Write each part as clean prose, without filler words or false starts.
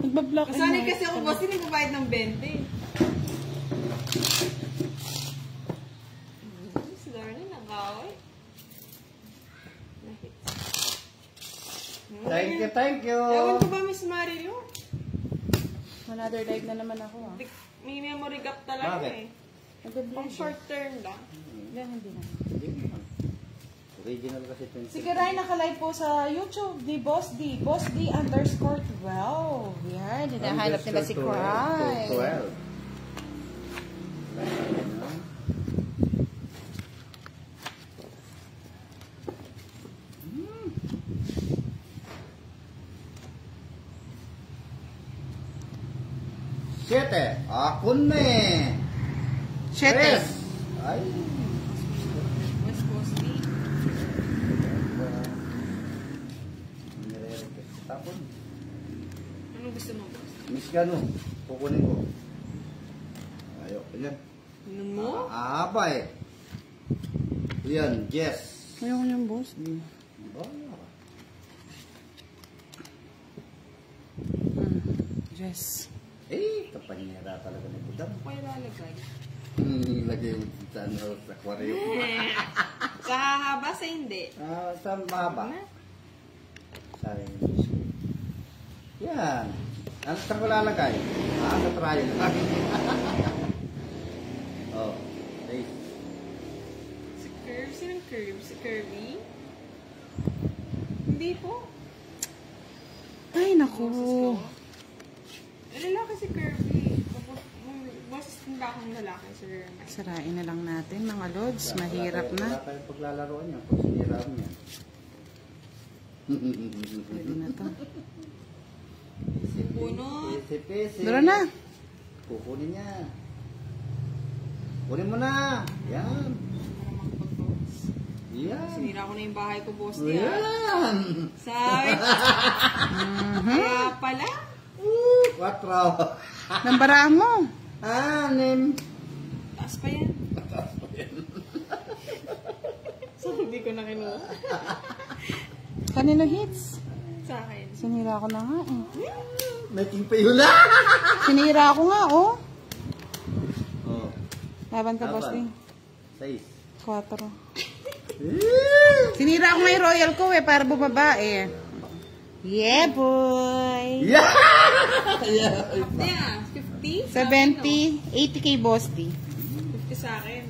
Nagbablock. Masanay kasi ako, boss, hindi magbayad ng 20. Si Darlene, nag-away. Thank you. Ewan ko ba, Miss Marilo? Another live na naman ako ah. May memory gap talaga eh. Pang short term lang. Hindi na. Original kasi 20. Sige, Ray, naka-live po sa YouTube ni Boss D. Boss D _12. Yan, hinahanap nila si Cry. 12. Siete. Akun na eh. 7. Ay. West Coast D. Tapon. Anong gusto mo, boss? Miss Gano. Kukunin ko. Ayok. Yan. Ano mo? Ahaba eh. Yan. Yes. Ayoko niyang Boss D. Yes. Eh, kapanyera talaga ni Budang. Kaya lalagay. Lagay mo sa aquarium. Sa haba, sa hindi. Sa mahaba. Sabi mo. Yan. Ano saan ko lalagay? Sa trial. Oh. Hey. Si Curve? Sinong Curve? Si Kirby? Hindi po. Ay, naku. Lalaki si Kirby. Boses din ba akong lalaki, sir? Sarain na lang natin, mga lods. Mahirap na. Wala tayong paglalaroan niya. Pag siniraan niya. Pwede na to. Si Bunot. Pisi. Dura na. Kukunin niya. Kunin mo na. Yan. Para makapag-boss. Yan. Sinira ko na yung bahay ko, boss niya. Yan. Sabi. Kaya pala. 4. Nambaraan mo. 6. Taas pa yan. So, hindi ko na kinuha. Kanino hits? Sa akin. Sinira ko na nga eh. Making pa yun na. Sinira ko nga oh. Oh. Laban ka, Boss D. 6. 4. Sinira ko nga yung royal ko eh, para bumaba eh. Yeah, boy! Yeah! Yeah, 50? 70, 80k Boss D. 50 sa akin.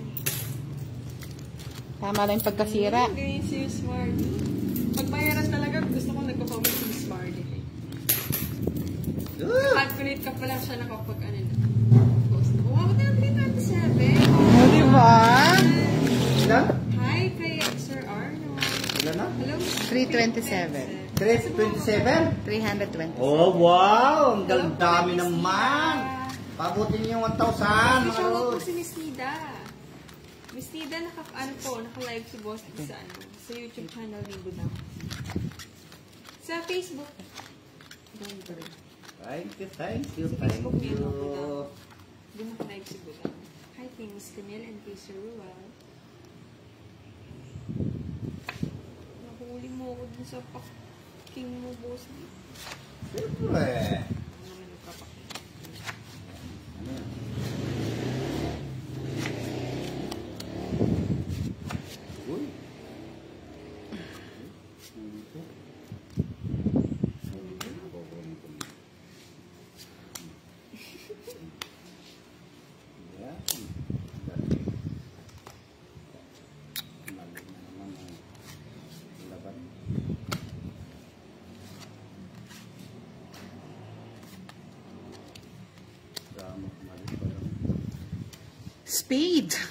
Tama lang yung pagkasira. Ganyan si Miss Marty. Pagbayaran talaga, gusto ko nagko-comment si Miss Marty. Calculate ka pa lang siya nakapag ano na. Wow, ito yung 327. O, diba? Ilan? Hi, kay Sir Arnold. Ilan na? Hello, 327. 327? 320. Oh, wow! Ang dami naman! Pabutin niyo yung 1,000, mga Shoutout po lods. si Miss Nida. Miss Nida, naka-live si Boss sa sa YouTube channel ni Budang. Sa Facebook. Thank you, thank you, Sa thank Facebook niya, you. Budang. Doon naka-live si Budang. Hi, kay Miss Camille and kay Sir Ruel. Nahuli mo ako dun sa paking mo, Boss. Siyempre. Ano naman nagpapaking? Ano yan? Uy. Speed. Thank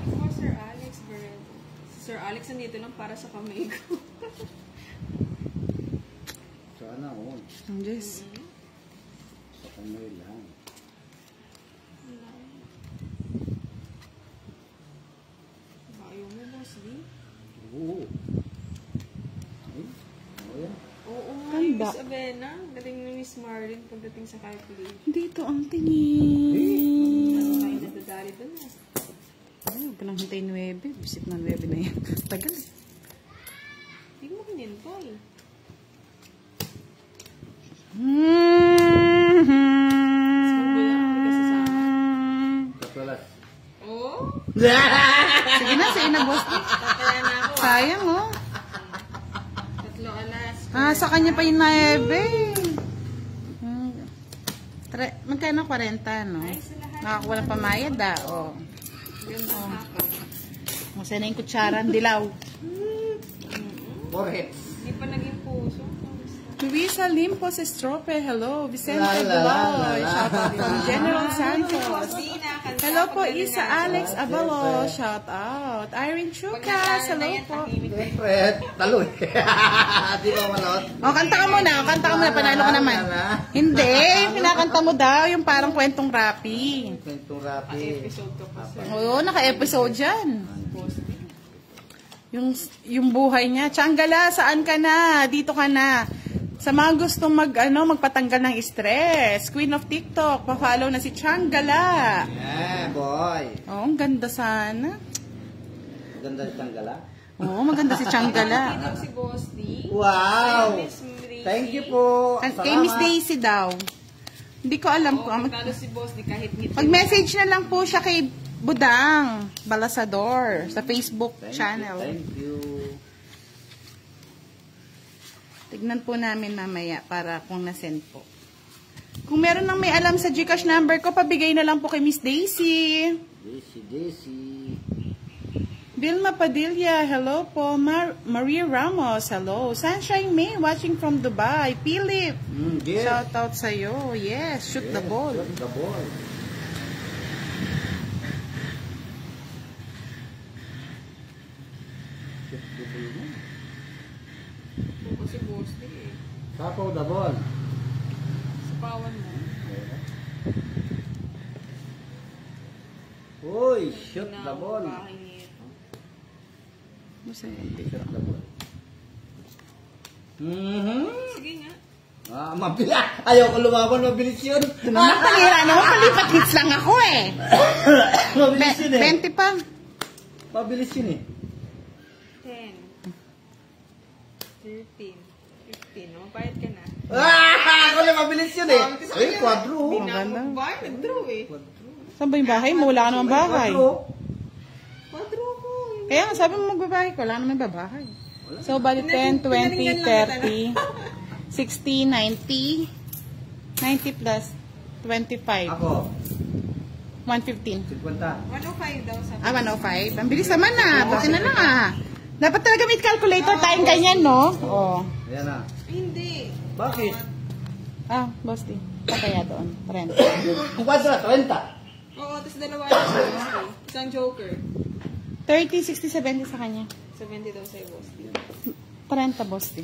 you po, Sir Alex Barreto. Si Sir Alex nandito lang para sa kamay ko. Sana all. Yes. Sa kamay lang. Ayaw mo, Boss Lee? Oo. Ay, ano yan? Oo nga, Ganda. yung Miss Avena. Dating ni Miss Marlin pagdating sa calculation. Dito ang tingin. Ano kayo nadadali doon eh? ko nang hintay 9. Visit na 9 na yan. Tagal. Hindi mo kinintay. Katulas. Oh? Sige na, sige na, boss. Tataya na ako. Sayang, oh. 3 alas. Sa kanya pa yung 9. Magkano 40, no? Ay, sa lahat. Nakakuha ng pamayad, oh. Ganda ako. Masaya na yung kutsara, dilaw. Forehead. Hindi pa naging puso. Luisa Limpos Estrope, hello. Vicente La, la, la, Baloy, la, la. shout out from General Santos. Sina, kanta Hello po, pag Isa ganun na. Alex Abalo, shout out. Irene Pag Chucas, natalo na hello yan, po. tahimik na yun. Siyempre, talo eh. Di ba manot? Kanta ka muna, panalo ka naman. Hindi, pinakanta mo daw, yung parang kwentong rapi. Kwentong rapi. Episode to kasi. Oo, naka-episode dyan. Yung buhay niya. Tiyanggala, saan ka na? Dito ka na. Sa mga gustong magpatanggal ng stress, Queen of TikTok, pa-follow na si Tiyanggala. Yeah, boy. Oh, ang ganda sana. Ganda siyang gala. Oo, maganda si Tiyanggala. Dito si Boss D. Wow! Miss Daisy. Thank you po. Kay Miss Daisy daw. Hindi ko alam Oo, kung pagkalo si Boss D kahit ngiti. mag-message na lang po siya kay Budang Balasador sa Facebook channel. Thank you. Tignan po namin mamaya para kung nasend po. Kung meron nang may alam sa GCash number ko, pabigay na lang po kay Miss Daisy. Daisy. Vilma Padilla, hello po. Maria Ramos, hello. Sunshine May, watching from Dubai. Philip, Yes. shout out sa'yo. Yes, shoot the ball. Shoot the ball. Shoot the ball mo. Oo, si Boss D eh. Tapaw the ball. Sa pawan mo. Uy, shoot the ball. Bahay nito. Masaya. Shoot the ball. Sige nga. Mabilis. Ayaw ko lumaban, mabilis yun. Naman, panira naman, palipat hits lang ako eh. Mabilis yun eh. 20 pa. Mabilis yun eh. 10. 13. 15. No? Bayad ka na. Ako na mabilis yun eh. Eh, quadro. Hindi na Maganda. ako magbayad. Nag-draw eh. Saan ba yung bahay mo? Wala ka naman bahay. Quadro ko. Kaya nga, sabi mo magbabahay ko, wala naman babahay. So, bali 10, 20, 30, 60, 90, 90 plus 25, Ako, 115. 50. 105 daw sa 105. Ang bilis naman ah. Buti na lang ah. Dapat talaga may calculator tayong ganyan, no? Oo. Ayan na. Hindi. Bakit? Boss D. Kaya doon. Rent. Kung kwadra, 30. Oo, tapos dalawa na sa Boss D. Isang joker. 30, 60, 70 sa kanya. 70 daw sa Boss D. 30, Boss D.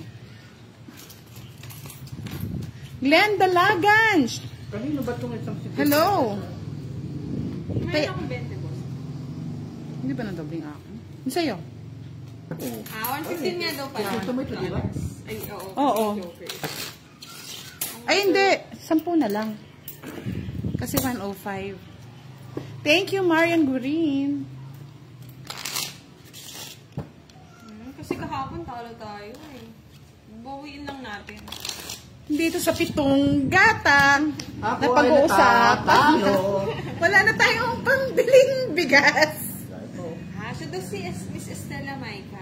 Glenn Dalagan. Kanino ba itong isang siguro? Hello. Mayroon akong 20 Boss. Hindi ba nadobling akin? Ano sa'yo? 115 nga daw pala. Gusto mo ito, di ba? Ay, oo. Oo. kasi joker. Ay, hindi. 10 na lang. Kasi 105. Thank you, Marian Gurin. Kasi kahapon talo tayo eh. Bawiin lang natin. Dito sa pitong gatang na Ako ay pag-uusapan. natatalo. Wala na tayong pambiling bigas. Siya daw si Miss Estela Maika.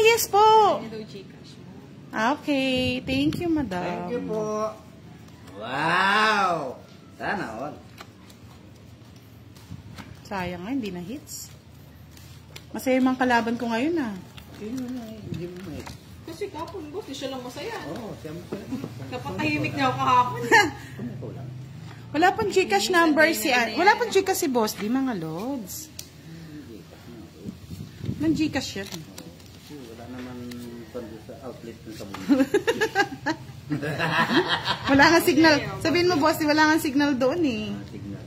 Yes po. Kanya daw Gcash mo. Okay. Thank you, madam. Thank you po. Wow! Sana all. Sayang nga, hindi na hits. Masaya yung mga kalaban ko ngayon Sino na eh? Hindi mo eh. Kasi kahapon, boss, di siya lang masaya. Oo, siya mo sila. Kapatahimik niya ako kahapon. Kung ikaw lang. Wala pang Gcash number si... Wala pang Gcash si Boss D, mga lods. Nang Gcash yun. Kasi wala naman pando sa outlet ng sabon. Wala nga signal. Sabihin mo, Boss D, wala nga signal doon eh. Signal.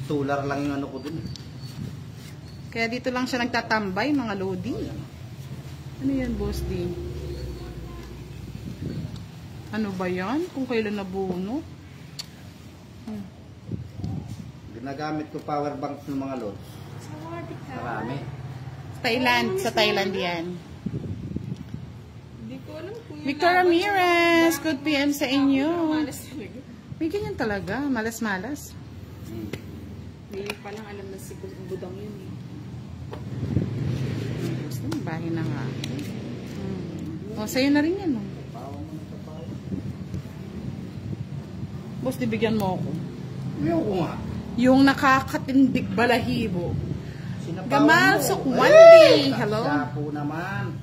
Solar lang yung ano ko dun. Kaya dito lang siya nagtatambay, mga lodi. Ano yan, Boss D? Ano ba yan? Kung kailan nabuno? Ginagamit ko power banks ng mga lods. Sawadee ka. Marami. Thailand, sa Thailand yan. Hindi ko alam kung Victor Ramirez, good PM sa inyo. Malas talaga. May ganyan talaga, malas-malas. Hindi pa lang alam na si Budang yun eh. Gusto mo, bahin na nga. O, sa'yo na rin yan. Oh. Boss, dibigyan mo ako. Yung ko nga. Yung nakakatindig balahibo. Sinapawan Gamal mo. Sukwandi. Hello? Sapo naman.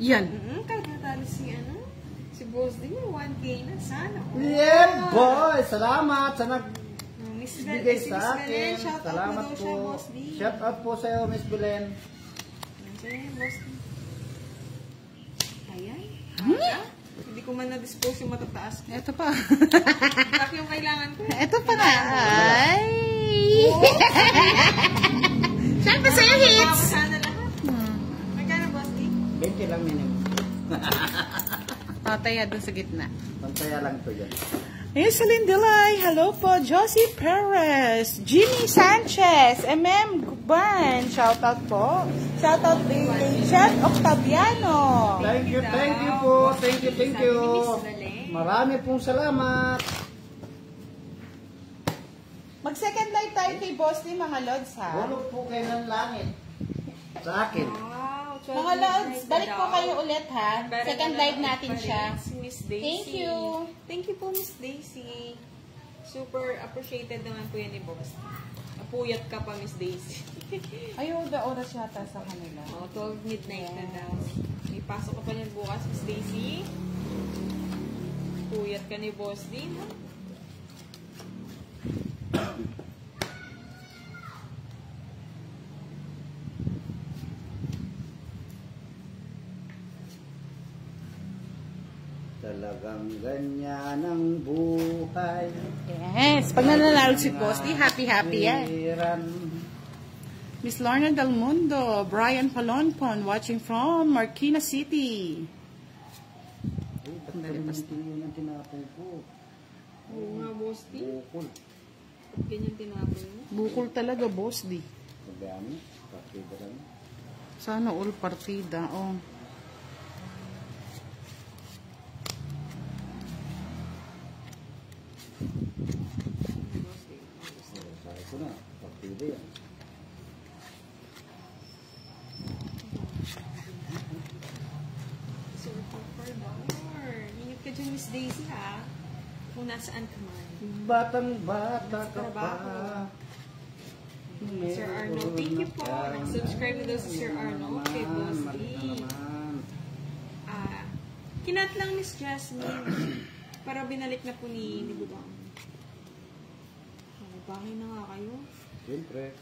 Yan. Kagkatalo si ano? Si Boss din yung 1K na sana. Yeah, boy! Salamat sa Miss nagbigay si sa Miss akin. Belen, shout out Salamat mo daw po. siya, Boss D. Shout out po sa iyo, Miss Belen. Nandiyan yung Boss D. Ayan. Hindi ko man na-dispose yung matataas ko. Ito pa. Black yung kailangan ko. Ito pa na. Ay! Siyempre sa'yo hits. Sana lahat. Magkano, Boss D? 20 lang minimum. Tataya dun sa gitna. Pantaya lang to yan. Hey, Celine Dilay. Hello po. Josie Perez. Jimmy Sanchez. MM Guban. Shoutout po. Shoutout din kay Chef Octaviano. Thank you po. Thank you. Marami pong salamat. Mag-second life tayo kay Boss ni mga Lods, ha? Hulog po kayo ng langit. Sa akin. Wow. Mga Lods, balik po kayo ulit, ha? Second live natin siya. Si Miss Daisy. Thank you. Thank you po, Miss Daisy. Super appreciated naman po yan ni Boss. Napuyat ka pa, Miss Daisy. Ayaw, the oras yata sa kanila. Oh, 12 midnight na daw. May pasok ka pa niyan bukas, Miss Daisy. Puyat ka ni Boss din, ha? Talagang ganyan ang buhay. Yes. Pag nananalo si Boss, di happy-happy yan. Piran. Miss Lorna Del Mundo, Brian Palonpon, watching from Marikina City. Ay, ba't ganyan ang tinapon ko? Oo nga, Boss D. Bukol. Ganyan tinapon mo. Bukol talaga, Boss, di. Magami. Partida lang. Sana all partida. Oh. Sabi ko na. Partida yan. Super for more. Ingat ka dyan, Miss Daisy, ha? Kung nasaan ka man. Batang-bata ka pa. Trabaho. Sir Arno, thank you po. Nag-subscribe na daw si Sir Arno. Okay, Boss D. Kinat lang, Miss Jasmine. Para binalik na po ni Budang. Bahay na nga kayo. Siyempre.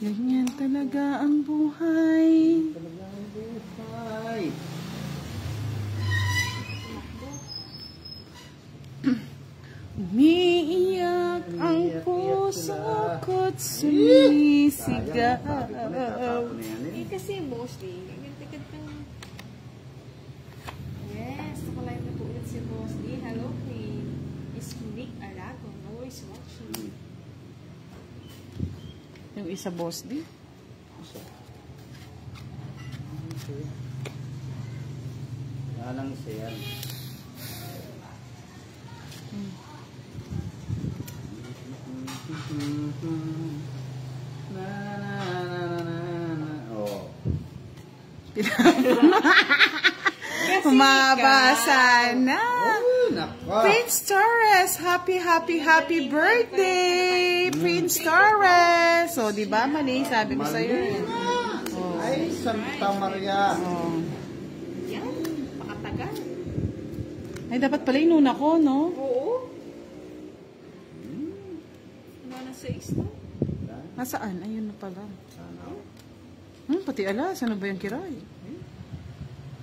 Ganyan talaga ang buhay. Talagang buhay. Umiiyak ang puso ko't sumisigaw. Eh, kasi Boss D, agad-agad kang... Yes, nakalive na po ulit si Boss D. Hello, Queen. Is Nick Aragon. Always watching. Yung isa, Boss, di? Anong siya? Oh. Mabasa na. Nako. Prince Torres, happy birthday, Prince Torres. So, di ba mali? Sabi ko sa'yo. Oh. Ay, Santa Maria. Oh. Yan, makatagal. Ay, dapat pala inuna ko, no? Oo. Ano na 6 to? Nasaan? Ayun na pala. Sana. Pati alas. Ano ba yung kiray?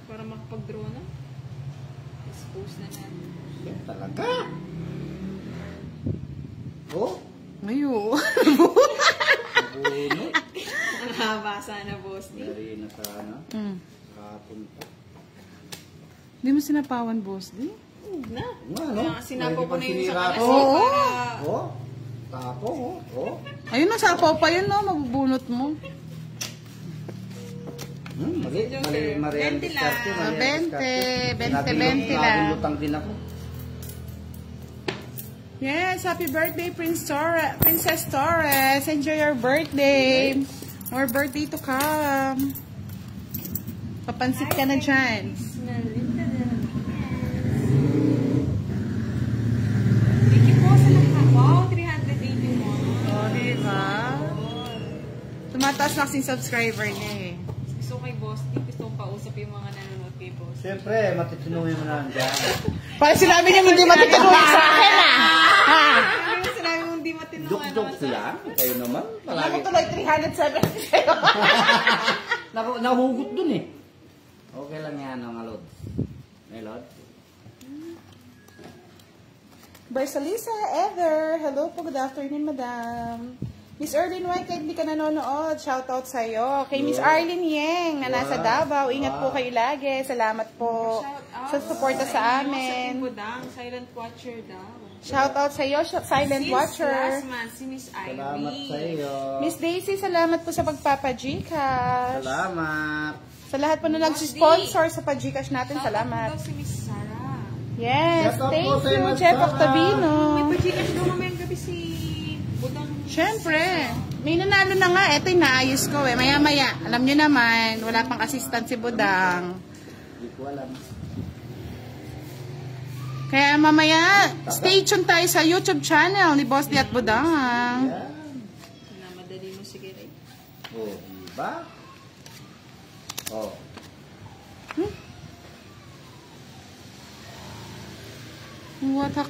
Para makapag-draw na. Expose na natin. Yan talaga. Oh. Ngayon. Bunot. Ang haba sana, Boss D. Dari na sana. Hapon pa. Hindi mo sinapawan, Boss, di? Huwag na. Nga, no? Kaya sinapo ko na yung sa Pwede pang kanila. Oo. Para Oh. Tapo, oh. Oh. Ayun na, sapaw pa yun, no? Mabubunot mo. Mali. Marian 20 Discarte. lang. 20 lang. Nabulutang din ako. Yes, happy birthday, Princess Torres. Enjoy your birthday. More birthday to come. Papansit ka na dyan. Thank you po sa lahat. Wow, 381. Oh, diba? Tumataas na kasing subscriber niya eh. Gusto kay Boss D, gusto kong pausap yung mga nanonood kay Boss. Siyempre, matitinong yung mga nandyan. Parang sinabi niya hindi matitinong sa akin ah. Ha? Ano yung sinabi mong di matinungan Duk-duk sila. Kayo naman. Ako Palagi. tuloy 370 sa'yo. Nahugot dun eh. Okay lang yan, mga lods. May lods? Bersalisa, Ether. Hello po, good afternoon, madam. Miss Erlyn White, kahit hindi ka nanonood, shoutout sa'yo. Kay Miss Arlene Yeng, na nasa Davao. Ingat po kayo lagi. Salamat po sa suporta sa amin. Silent watcher daw. Shoutout sa'yo, Silent Watcher. Last month, si Miss Ivy. Salamat sa iyo. Miss Daisy, salamat po sa pagpapa-Gcash. Salamat. Sa lahat po na nag-sponsor sa pag-Gcash natin, salamat. Daw si Miss Sarah. Yes, Shout out thank po sa you, Miss Jeff Sarah. Octavino. May pa-Gcash daw mamayang gabi si Budang. Siyempre, may nanalo na nga. Ito yung naayos ko eh. Maya-maya, alam nyo naman, wala pang assistant si Budang. Hindi ko alam. Kaya mamaya, stay tuned tayo sa YouTube channel ni Boss D at Budang. Yan. Namadali mo sige rin. Oh, diba? Oh.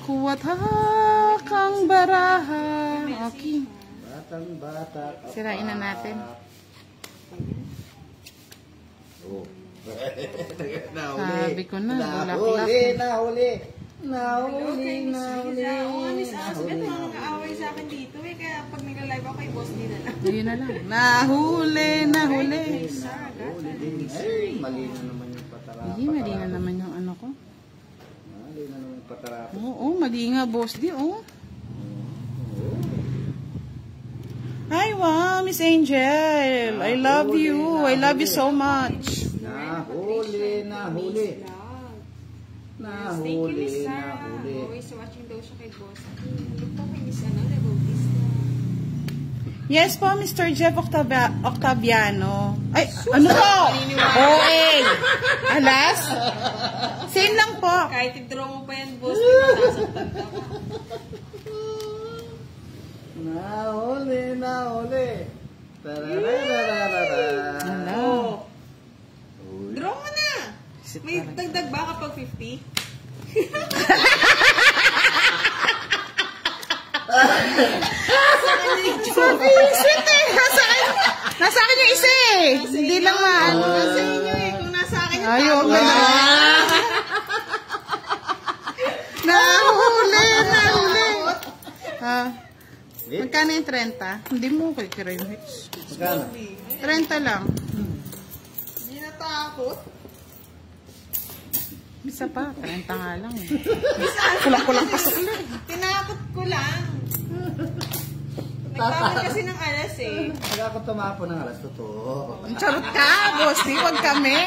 Kuwat-ha kang baraha. Okay. Batang bata. Sirain na natin. Oh. Sabi ko na, bulaklak. Nahuli. Okay, Miss Riza. Oo, Miss Asbeth, nakakaaway sa akin dito eh. Kaya pag nag-live ako kay Boss D na lang. Ayun na lang. Nahuli. Sarah, Ay, mali na naman yung patara. Ay, mali na naman yung ano ko. Mali na naman yung patara. Oo, mali nga, Boss D, oh. Hi, wow, Miss Angel. I love you. I love you so much. Nahuli. Thank you, Miss Sarah. Always watching daw siya kay Boss. Look po kay Miss Lebautista. Yes po, Mr. Jeff Octaviano. Ay, ano po? OA. Alas? Same lang po. Kahit i-draw mo pa yan, Boss, di masasaktan ka. Nahuli. Tararararara. Hello. Draw mo na! May dagdag ba kapag 50? Sweet eh. Nasa akin yung isa eh. Hindi lang maano. Nasa inyo eh. Kung nasa akin yung Ayaw ko na. Nahuli. Magkano yung 30? Hindi mo kay Kirin Hits. Magkano? 30 lang. Hindi natakot. Bisa pa, 30 nga lang eh. Kulang-kulang pa sa ulit. Tinakot ko lang. Nagtapon kasi ng alas eh. Pag ako tumapo ng alas, totoo. Ang charot ka, boss. Di, wag kami.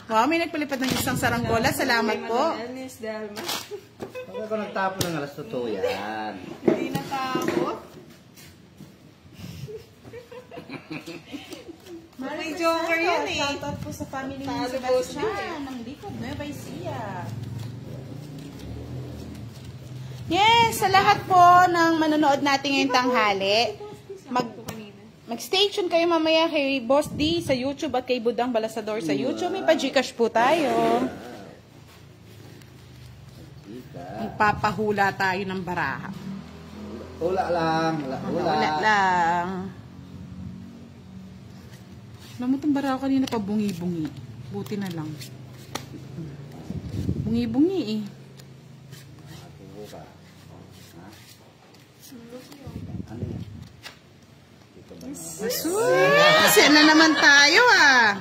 Wow, may nagpalipad ng isang saranggola. Salamat po. Miss Delma. Pag ako nagtapo ng alas, totoo yan. Hindi natakot. May joker yun eh. Shoutout po sa family ni Talo Sebastian ng Likod, Nueva Ecija. Yes, sa lahat po ng manonood natin ngayong tanghali, mag-stay tuned kayo mamaya kay Boss D sa YouTube at kay Budang Balasador sa YouTube. May pa-Gcash po tayo. Magpapahula tayo ng baraha. Hula lang. Wala lang. Alam mo itong baraha kanina pa bungi-bungi. Buti na lang. Bungi-bungi eh. Ano yan? Asus! Yan na naman tayo ah.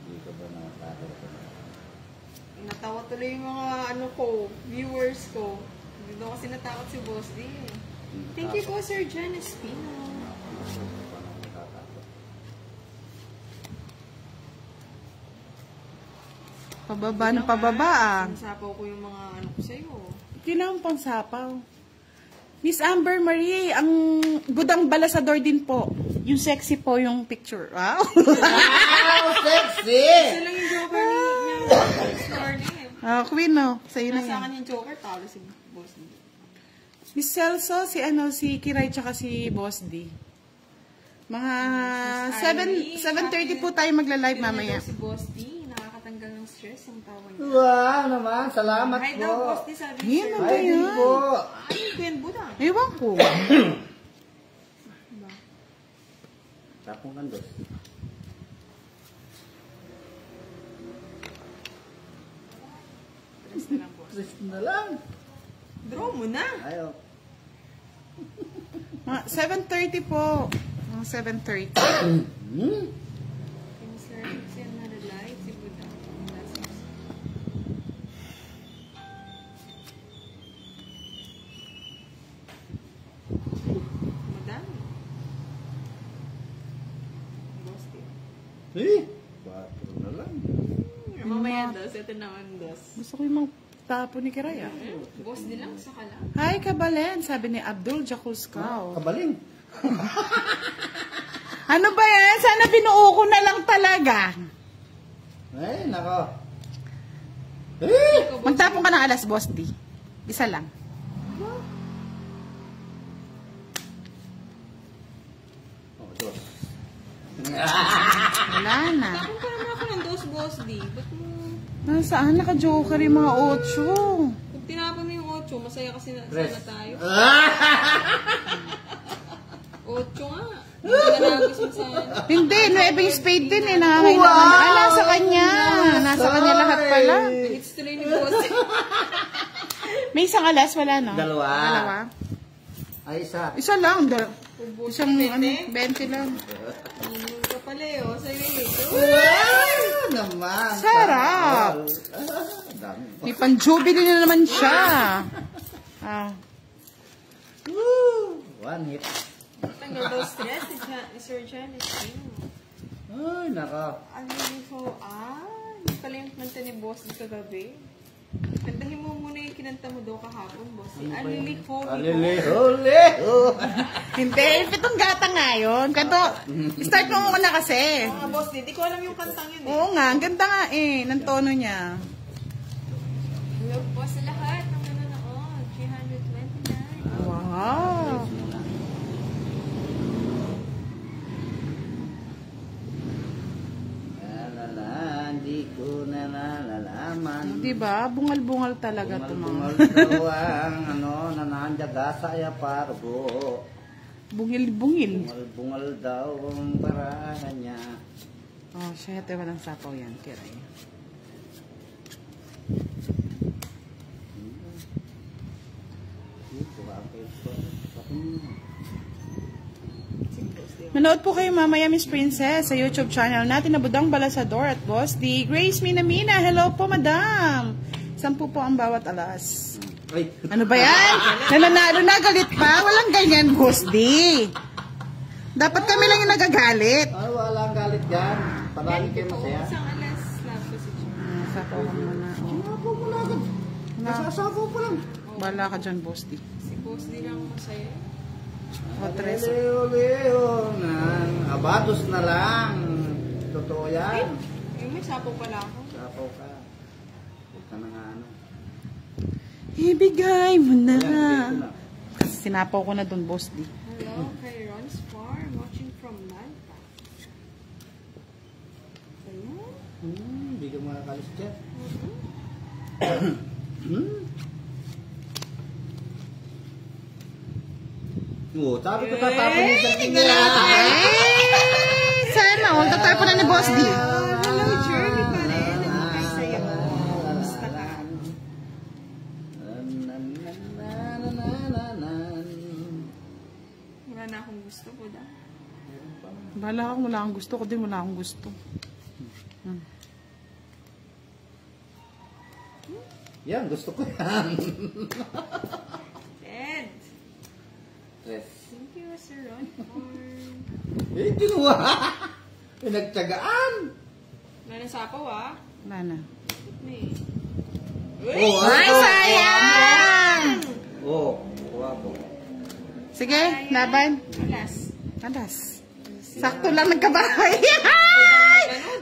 Dito ba nakakatawa? Natawa tuloy yung mga ano ko, viewers ko. Hindi daw kasi natakot si Boss D. Thank you po, Sir John Espino. Pababa ng pababa ah. Sinasapaw ko yung mga ano ko sa'yo. Kailangan pang sapaw. Miss Amber Marie, ang gudang balasador din po. Yung sexy po yung picture. Wow! Wow, sexy! Isa lang yung joker niya. Queen, no? Sa'yo na Nasa yan. akin yung joker, talo si Boss D. Miss Celso, si Kiray, tsaka si Boss D. Mga 7:30 po tayo magla-live mamaya. Si Boss D, nakakatanggal ng stress ang tawa niya. Wow naman, salamat Hi po. daw, Boss D, sabi Yan, niya. ano Ay, din yan? po. Ay, Ben Budang. Ewan ko. Tapong kandos. Stress na lang, Boss. Tres na lang. Draw mo na. Ayaw. Mga 7:30 po. Mga 7:30. Hmm? Sir, si another light, si Budang. Madami. Boss D. Eh, 4 na lang. Mamaya dos, ito naman dos. Gusto ko yung mga tapo ni Kiray, ah. Boss din lang, saka lang. Hi, Kabalen, sabi ni Abdul Jakulskao. Kabaling. Ano ba yan? Sana binuo ko na lang talaga. Ay, nako. Eh! Magtapon ka ng alas, Boss D. Isa lang. Oh, dos. Wala na. Tapos pa naman ako ng dos, Boss D. Ba't mo... Nasaan naka-joker yung mga 8? Kung tinapon mo yung 8, masaya kasi na, Tres. sana tayo. 8 nga. Nanagos mo sana. Hindi, 9 spade din eh. Nangangailangan. Wow! Nasa kanya. Nasa kanya lahat pala. It's tuloy ni Boss D. May isang alas, wala no? Dalawa. Dalawa. Ay, isa. Isa lang. Ubus Isang ka, ano, Tete. 20 lang. Inom ka pala eh. O, sa'yo yung ito. Wow! Naman. Sarap. Dami. May pan-jubilee na naman siya. Ah. Woo! One hit. Tanggal daw stress ni Sir John. Ay, nako. Ano yung so, hindi pala yung kanta ni Boss di kagabi. Kantahin mo muna yung kinanta mo daw kahapon, Boss. Aliliho. Aliliho. Hindi, pitong gata nga yun. Kanto, start mo muna kasi. Mga Boss, di ko alam yung kantang yun eh. Oo nga, ang ganda nga eh, ng tono niya. Hello po sa lahat ng nanonood. 329. Wow. Hindi ko na nalalaman. Diba? Bungal-bungal talaga ito Bungal mga. daw ang nanandaga sa ayapargo. Bungil-bungil. Bungal daw ang barahan niya. Oh, shit, walang sapaw yan, Kiray. Manood po kayo mamaya, Miss Princess, sa YouTube channel natin na Budang Balasador at Boss D. Grace Minamina, hello po, madam. 10 po ang bawat alas. Ay. Ano ba yan? Nananalo na, galit pa? Walang ganyan, Boss D. Dapat kami lang yung nagagalit. Ay, walang galit dyan. Palagi kayo masaya. Isang alas love ko si John. Sapaw ka muna. Oh. Sinapo mo na agad. Nasasapo pa lang. Bala ka dyan, Boss D. Si Boss di lang masaya. O, Teresa. Leo, abados na lang. Totoo yan. May sapo pala ako. Sapaw ka. Huwag ka na nga ano. Ibigay mo na. Ayan, bigay ko na. Kasi sinapaw ko na dun, Boss D. Hello, kay Ron's Farm, watching from Manta. Ayan. Hindi ka makakalis dyan. Oo, sabi ko tatapon niya dyan. Sana, all tatapon na ni Boss D. Hello, Jeremy pa rin. Ay, sa'yo. Kamusta ka? Wala na akong gusto po da. Bala ka, wala akong gusto ko din, wala akong gusto. Yan, gusto ko yan. Ted! Tres. Thank you, Sir Ron. Eh, kinuha. Pinagtyagaan. Nana sapaw ah. Wala na. Ito na eh. Oh, Ay, sayang! Oh, kuha po. Sige, laban. Alas. Alas. Sakto lang nagkabahay. Ano?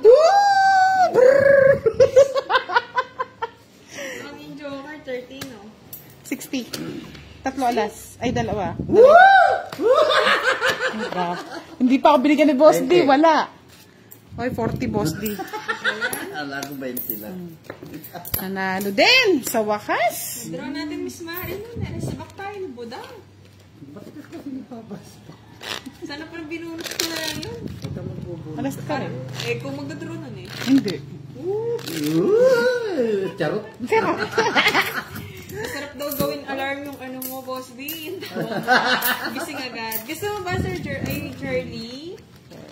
Woo! Brrr! Ang yung Joker, 13 no? 60. Tatlo alas. Ay, dalawa. Woo! Ay, crap. Hindi pa ako binigyan ni Boss D. Wala. Oy, 40 Boss D. Alam ko ba yun sila? Nanalo din sa wakas. Draw natin, Miss Mari. Sabak tayo ni Budang. Ba't ka kasi nagpapasok? Sana parang binunot ko na lang yun. Ito magbubuno. Alas ka rin. Eh, kung magdadraw nun eh. Hindi. Charot. Pero, Masarap daw gawin alarm yung ano mo, Boss D. Gising agad. Gusto mo ba, Sir Jerly?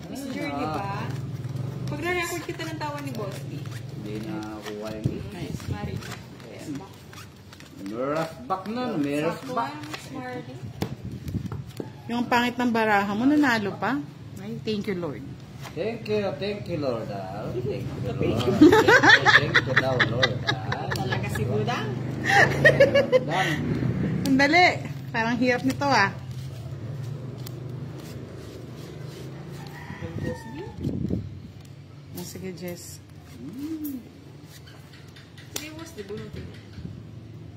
Miss Jerly ba? Pag na-record kita ng tawa ni Boss D. Hindi na kuha yung Nice, Mari. Yes, back. Meras back na. Meras Sakto back. nga, Miss Marty. yung pangit ng baraha mo, nanalo pa. Ay, thank you, Lord. Thank you, Lord. Thank you, Lord. Thank you daw, Lord. Talaga si Budang. Done. Sandali. Parang hirap nito ah. Boss D? Oh, sige, Jess. Sige, Boss D, bunutin mo.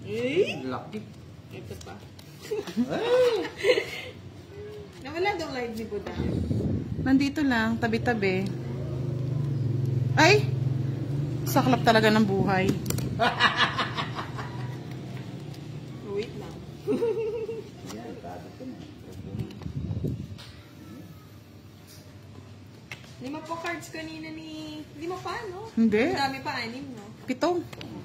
Eh? Lucky. Ito pa. Ay! Nawala daw live ni Budang. Nandito lang, tabi-tabi. Ay! Saklap talaga ng buhay. Wait lang. Yan, bago ko na. 5 po cards kanina ni... 5 pa, no? Hindi. Ang dami pa, 6, no? 7.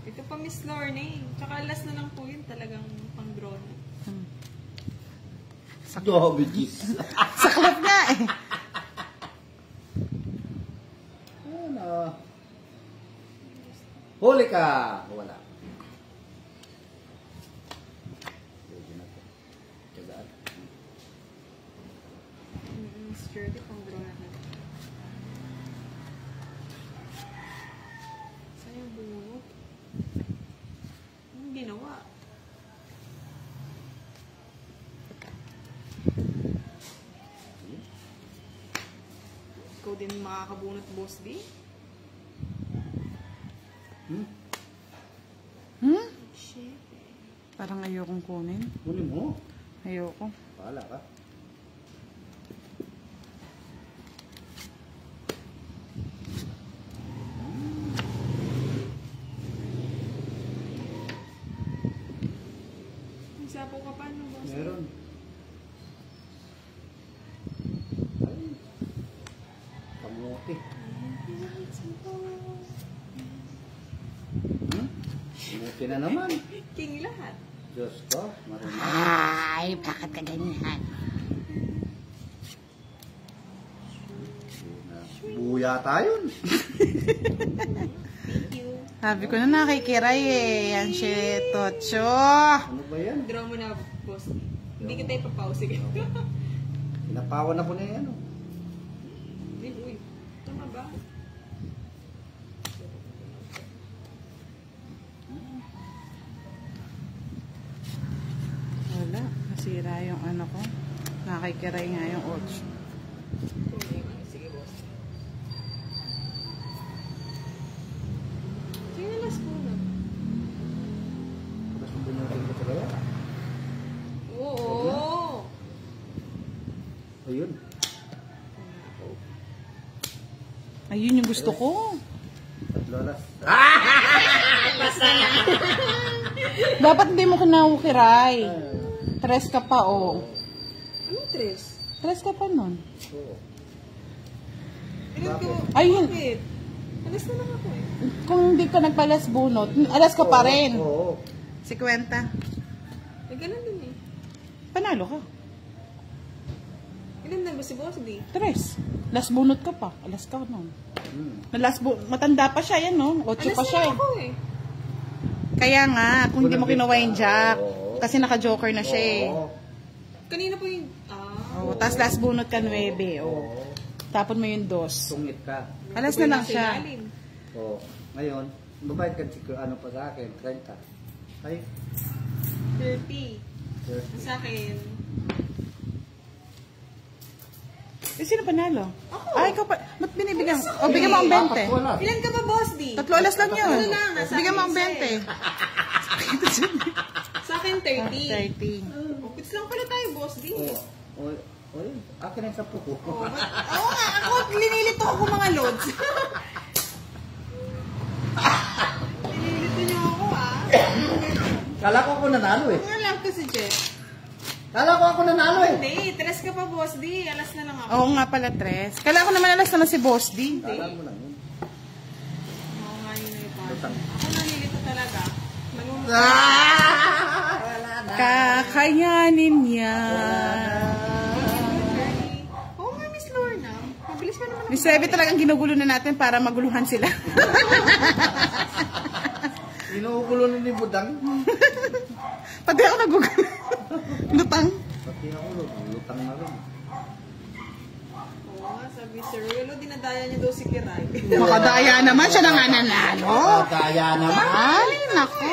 Ito pa, Miss Lorne. Tsaka last na lang po yun, talagang pang-draw na. Dami kiss. Saklap nga eh. Ano? Huli ka! Wala. Pwede na to. Tiyagaan. Miss Jerry, pang-draw na natin. Saan yung bunot? Anong ginawa? Ikaw din makakabunot, Boss D? Shit. Parang ayokong kunin. Huli mo. Ayoko. Bahala ka. May sapo ka pa, no, Boss D? Meron. Ay. Kamuti. Kamuti na naman. King lahat. Diyos ko. Marunong. Ay, bakit ka ganyan? Buya tayo. Thank you. Sabi ko na nakikiray eh. Yan si Tocho. Ano ba yan? Draw mo na, Boss D. Hindi kita ipapause. Sige. Pinapawan ako na yan. Oh. Uy, tama ba? Wala. Nasira yung ano ko. Nakikiray nga yung 8. Sige, Boss. Sige na, last muna. Tapos bunutin ko talaga. Oo. Ayun. Ayun yung gusto ko. Tatlo alas. Dapat hindi mo kinakiray. 3 ka pa, oh. Anong tres? 3 ka pa nun. Oo. Ilan ko? Ayun. Bakit? Alas na lang ako eh. Kung hindi ka nagpalas bunot, alas ka pa rin. Oo. 50. Eh, ganun din eh. Panalo ka. Ilan na ba si Boss D? 3. Last bunot ka pa. Alas ka nun. Matanda pa siya yan, no? 8 pa Alas siya na eh. ako eh. Kaya nga, kung hindi mo kinuha yung jack, Oo. kasi naka-joker na siya eh. Oo. Kanina po yung... Oh, tapos last bunot ka 9. Oh. Oo. Tapon mo yung 2. Tungit ka. Alas na lang siya. Oo. Ngayon, babayad ka ano pa sa akin? 30. Ay, 30. 30. Sa akin. Eh, sino panalo? Ako. Ay, ikaw pa. Ba't binibigyan? O, bigyan mo ang 20. Wala. Ilan ka ba, Boss D? 3 alas lang yun. Ano lang, nasa Bigyan mo ang akin 20. Sa akin, 30. 30. Upits lang pala tayo, Boss D. Oo. Oy, akin ang 10 ko. Oo nga, ako linilito ako mga loads. Linilito niyo ako, Kala ko ako nanalo eh. Nga lang kasi, Jeff. Kala ko ako nanalo eh. Hindi, 3 ka pa, Boss D. Alas na lang ako. Oo nga pala, 3. Kala ko naman alas na si Boss D. Kala mo lang yun. Oo nga yun na ito. Lutang. Ako nalilito talaga. Kakayanin niya. Oo nga, Miss Lorna. Mabilis ka naman. Miss Rebe talagang ginugulo na natin para maguluhan sila. Inuugulo ni Budang. Pati ako nagugulo. Lutang. Pati ako, lutang na rin. Oo nga, sabi Sir Ruelo, dinadaya niya daw si Kiray. Makadaya naman siya na nga nanalo. Kaya naman. Ay, nako.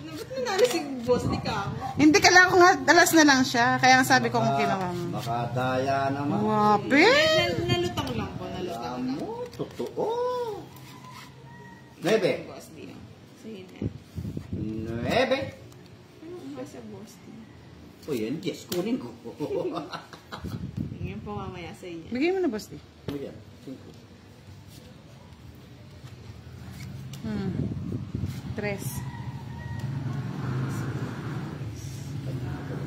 Ba't nanalo si Boss D ka? Hindi kailangan ko nga, alas na lang siya. Kaya ang sabi ko kung kinuha mo. Makadaya naman. Wape. Nalutang lang po, nalutang lang. Amo, totoo. 9. Boss D. Sige na. 9. Ano ba sa Boss D? O yan, yes, kunin ko. Tingnan po mamaya sa inyo. Bigay mo na, Boss D. O yan, 5. 3.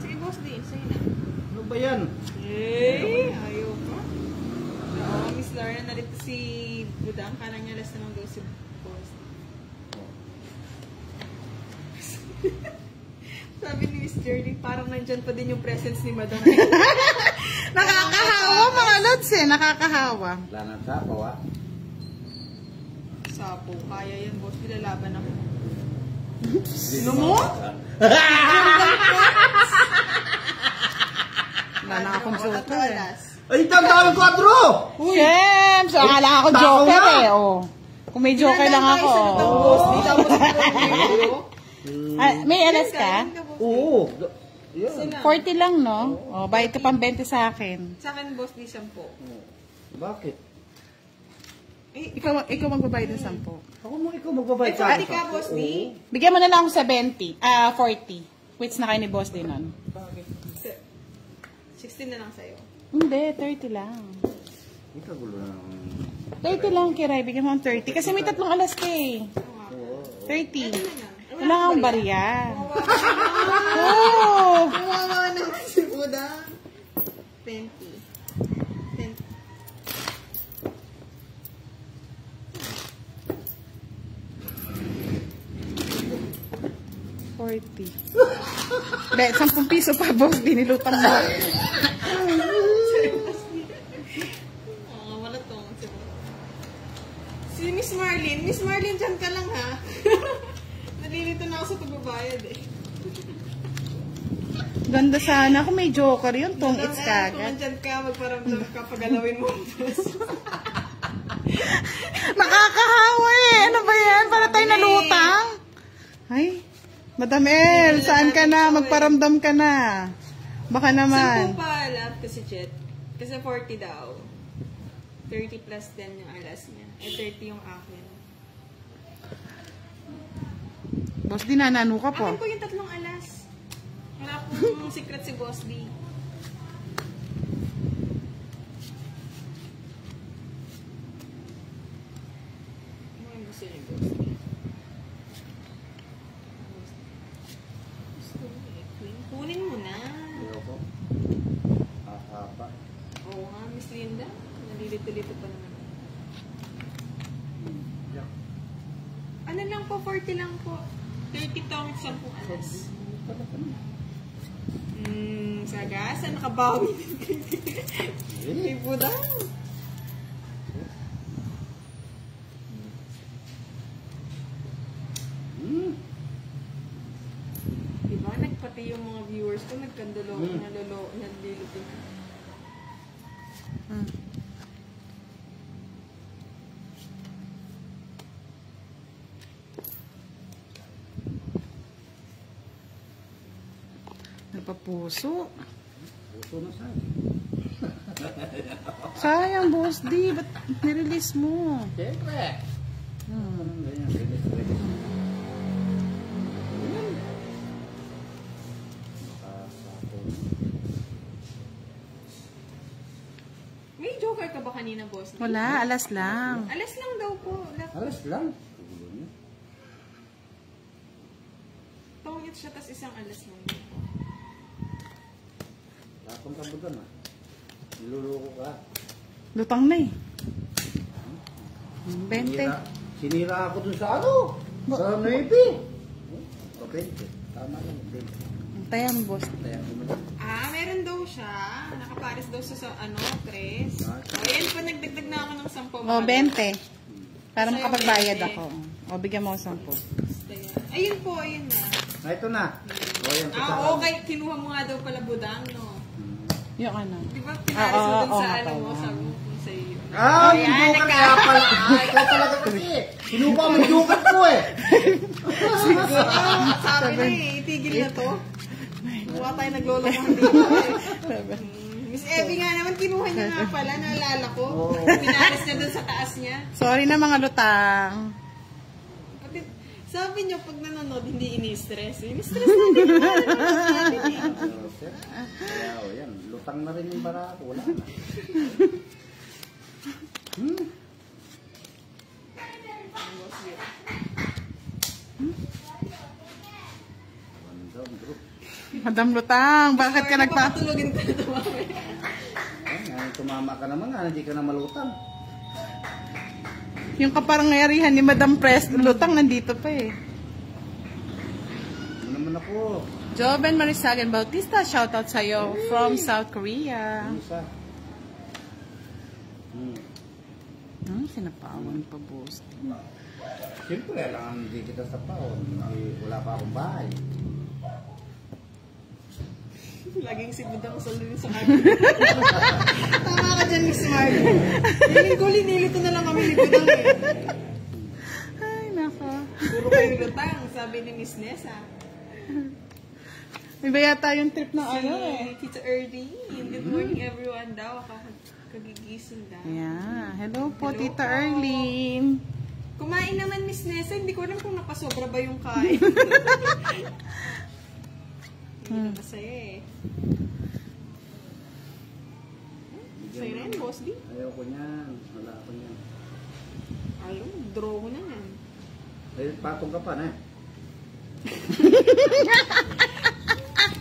Sige, Boss D. Sige na. Ano ba yan? Ayaw pa. Oo, Miss Laura, narito si Budang. Kanang niya last naman daw si Boss D. Sabi ni Miss Jerry, parang nandyan pa din yung presence ni Madam. Nakakahawa mga lods eh. Nakakahawa. Wala nang sapaw, ha? Sapo, kaya yan, Boss. Nilalaban ako. Sino mo? Wala na akong joker eh. Ay, damdaming 4! Shem! So, akala ako Tao joker na. eh. Oh. Kung may joker lang ako. Boss D, tapos Ah, may alas ka? Oo. Yan. 40 lang, no? Oh, bayad ka pang 20 sa akin. Sa akin, Boss D, 10. Bakit? Ikaw magbabayad ng 10. Ako mo ikaw magbabayad Ay, 40 ka, Boss D? Bigyan mo na lang ako sa 20. 40. Quits na kayo ni Boss din nun. 16 na lang sa'yo. Hindi, 30 lang. Ikaw gulo lang. 30 lang, Kiray. Bigyan mo ng 30. Kasi may 3 alas ka eh. 30. Wala kang barya. Oh! Kawawa na si Budang. 20. 40. Dahil 10 piso pa, Boss. Dinilutang mo. Wala to. Si Miss Marlene. Miss Marlene, dyan ka lang ha. Nalilito na ako sa pagbabayad eh. Ganda sana kung may joker yun. Tong it's Kung kagad. nandyan ka, magparamdam ka, pagalawin mo. Nakakahawa eh. Ano ba yan? Para tayo nalutang. Ay, Madam El, saan ka na? Magparamdam ka na. Baka naman. Saan po pa alam kasi Jet? Kasi 40 daw. 30 plus 10 yung alas niya. Eh 30 yung akin. Boss, di nanano ka po. Akin po yung 3 alas. Wala pong secret si Boss D. Ano yung gusto niya, Boss D? Gusto niya, Queen. Kunin mo na. Ayoko. Hapa. Oo nga, Miss Linda. Nalilito-lito pa naman. Ano lang po, 40 lang po. 30 tawid 10 alas. Sagasa, nakabawi. May budang. Diba, nagpati yung mga viewers ko, nagkandalo. nalilupin. Napapuso. Puso na sa'yo. Sayang, Boss D. Ba't nirelease mo? Siyempre. Ganyan. Release. May joker ka ba kanina, boss? Wala, alas lang. Alas lang daw po. Alas lang. Pangit siya, tas isang alas lang. Tapon ka mo doon ah. Niluloko ka. Lutang na eh. 20. Sinira ako dun sa ano? Sa Navy. O 20. Tama lang. 20. Antayan, Boss. Tayan mo na. Meron daw siya. Nakapares daw siya sa tres. Ayan pa, nagdagdag na ako ng 10. 20. Para makapagbayad ako. O, bigyan mo ako 10. Ayun po, ayun na. Ito na. Yan, Okay. Kinuha mo nga daw pala budang, no? Yung ano. Di ba pinares mo dun sa nga ano mo? pala. Sabi mo sa iyo. Yung joker kaya pala. Ikaw talaga kasi. Sinupa mo yung joker ko eh. Sabi na eh, itigil na to. Mukha tayo naglolokong dito eh. Miss Evie nga naman, kinuha niya nga pala, naalala ko. Pinares niya dun sa taas niya. Sorry na mga lutang. Sabi niyo, pag nanonood, hindi ini-stress. Ini-stress na din naman. Kaya o yan. Lutang na rin yung bara ko. Wala na. Madam Lutang, bakit ka nagpa... Patulogin ka na tumama. Tumama ka naman nga. Hindi ka na malutang. Yung kapangyarihan ni Madam Lutang nandito pa eh. Ano naman ako? Joven Marisagan Bautista, shoutout sa'yo from South Korea. Isa. Sinapawan pa, Boss. Siyempre, alam hindi kita sa paon. Wala pa akong bahay. Laging si Budang Salud sa kanya. Tama ka dyan, Miss Mark. Feeling ko, linilito na lang kami ni Budang eh. Ay, nako. Puro kayo lutang, sabi ni Miss Nessa. May ba yata yung trip ng ano eh? Tita Erdy, good morning everyone daw. Kagigising daw. Yeah. Hello po, Tita Erlene. Kumain naman, Miss Nessa. Hindi ko alam kung napasobra ba yung kain. Hindi na masaya eh. Sa'yo na yan, Boss D. Ayoko niyan. Wala ako niyan. Ayaw, draw ko na yan. Ay, patong ka pa na eh.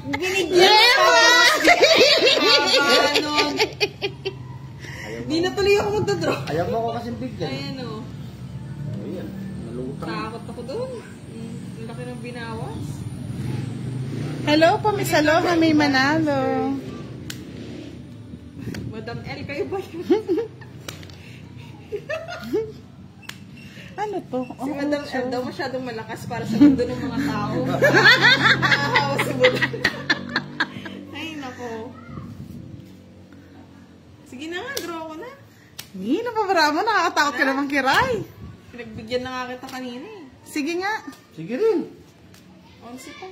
Binigyan pa! Hindi na tuloy ako magdadraw. Ayaw mo ako kasing bigyan. Ayan o. Ayan, nalutang. Takot ako doon. Ang laki ng binawas. Hello po, Miss Aloha, may manalo. Madam L, kayo ba yun? Ano to? Si Madam L daw masyadong malakas para sa mundo ng mga tao. Nakahawa si Budang. Ay, nako. Sige na nga, draw ko na. Hindi, napabara mo. Nakakatakot ka naman kiray. Pinagbigyan na nga kita kanina eh. Sige nga. Sige rin. 11 pa.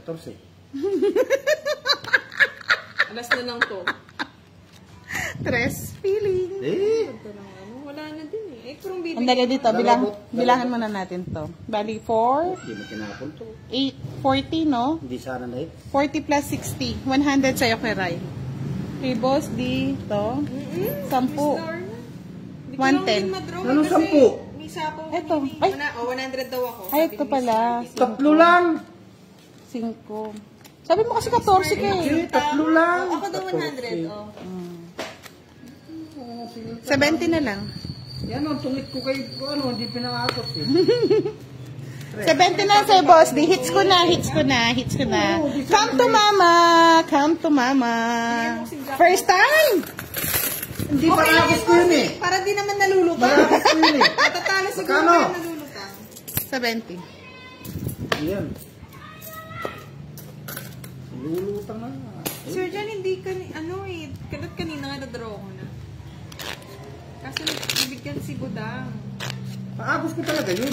14. Alas na lang to. Tres feeling. Wala na din eh. Pero ang bibigyan. Andali dito, bilangan muna natin to. Bali, 4, Hindi mo kinapon to. 8, 40, no? Hindi sana na eh. 40 plus 60. 100 sa'yo kay Rai. Kay Boss D, to. 10. 110. Anong 10? May sapo. Eto. Ay. Ay. 100 daw ako. Ay, ito pala. Tatlo lang. 5. Sabi mo kasi 14 ka eh. Tatlo lang. Ako daw 100. Oh. 70 na lang. Yan o, tungit ko kay, ano, hindi pinakakot eh. 70 na sa'yo, Boss D. Hits ko na. Come to mama. Come to mama. First time. Hindi parakos ko yun eh. Para di naman nalulutang. Parakos ko yun eh. Matatalo siguro Magkano? kaya nalulutang. 70. Ayan. Lulutang na. Sir John, hindi ka kanina nga na-draw ko na. Kasi nabigyan si Budang. Paagos ko talaga yun.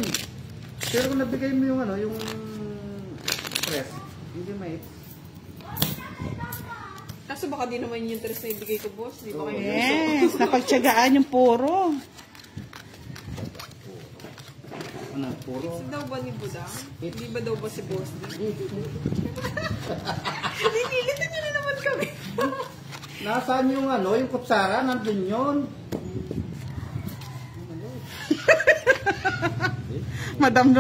Pero kung nabigay mo yung yung press, hindi may. Kaso baka di naman yung interest na ibigay ko, boss. Di ba kayo Yes, napagtyagaan yung puro. Ano, puro. Kasi daw ba ni Budang? Hindi ba daw ba si boss? Dinilitan niyo na naman kami. Nasaan yung yung kutsara? Nandun yun. Madam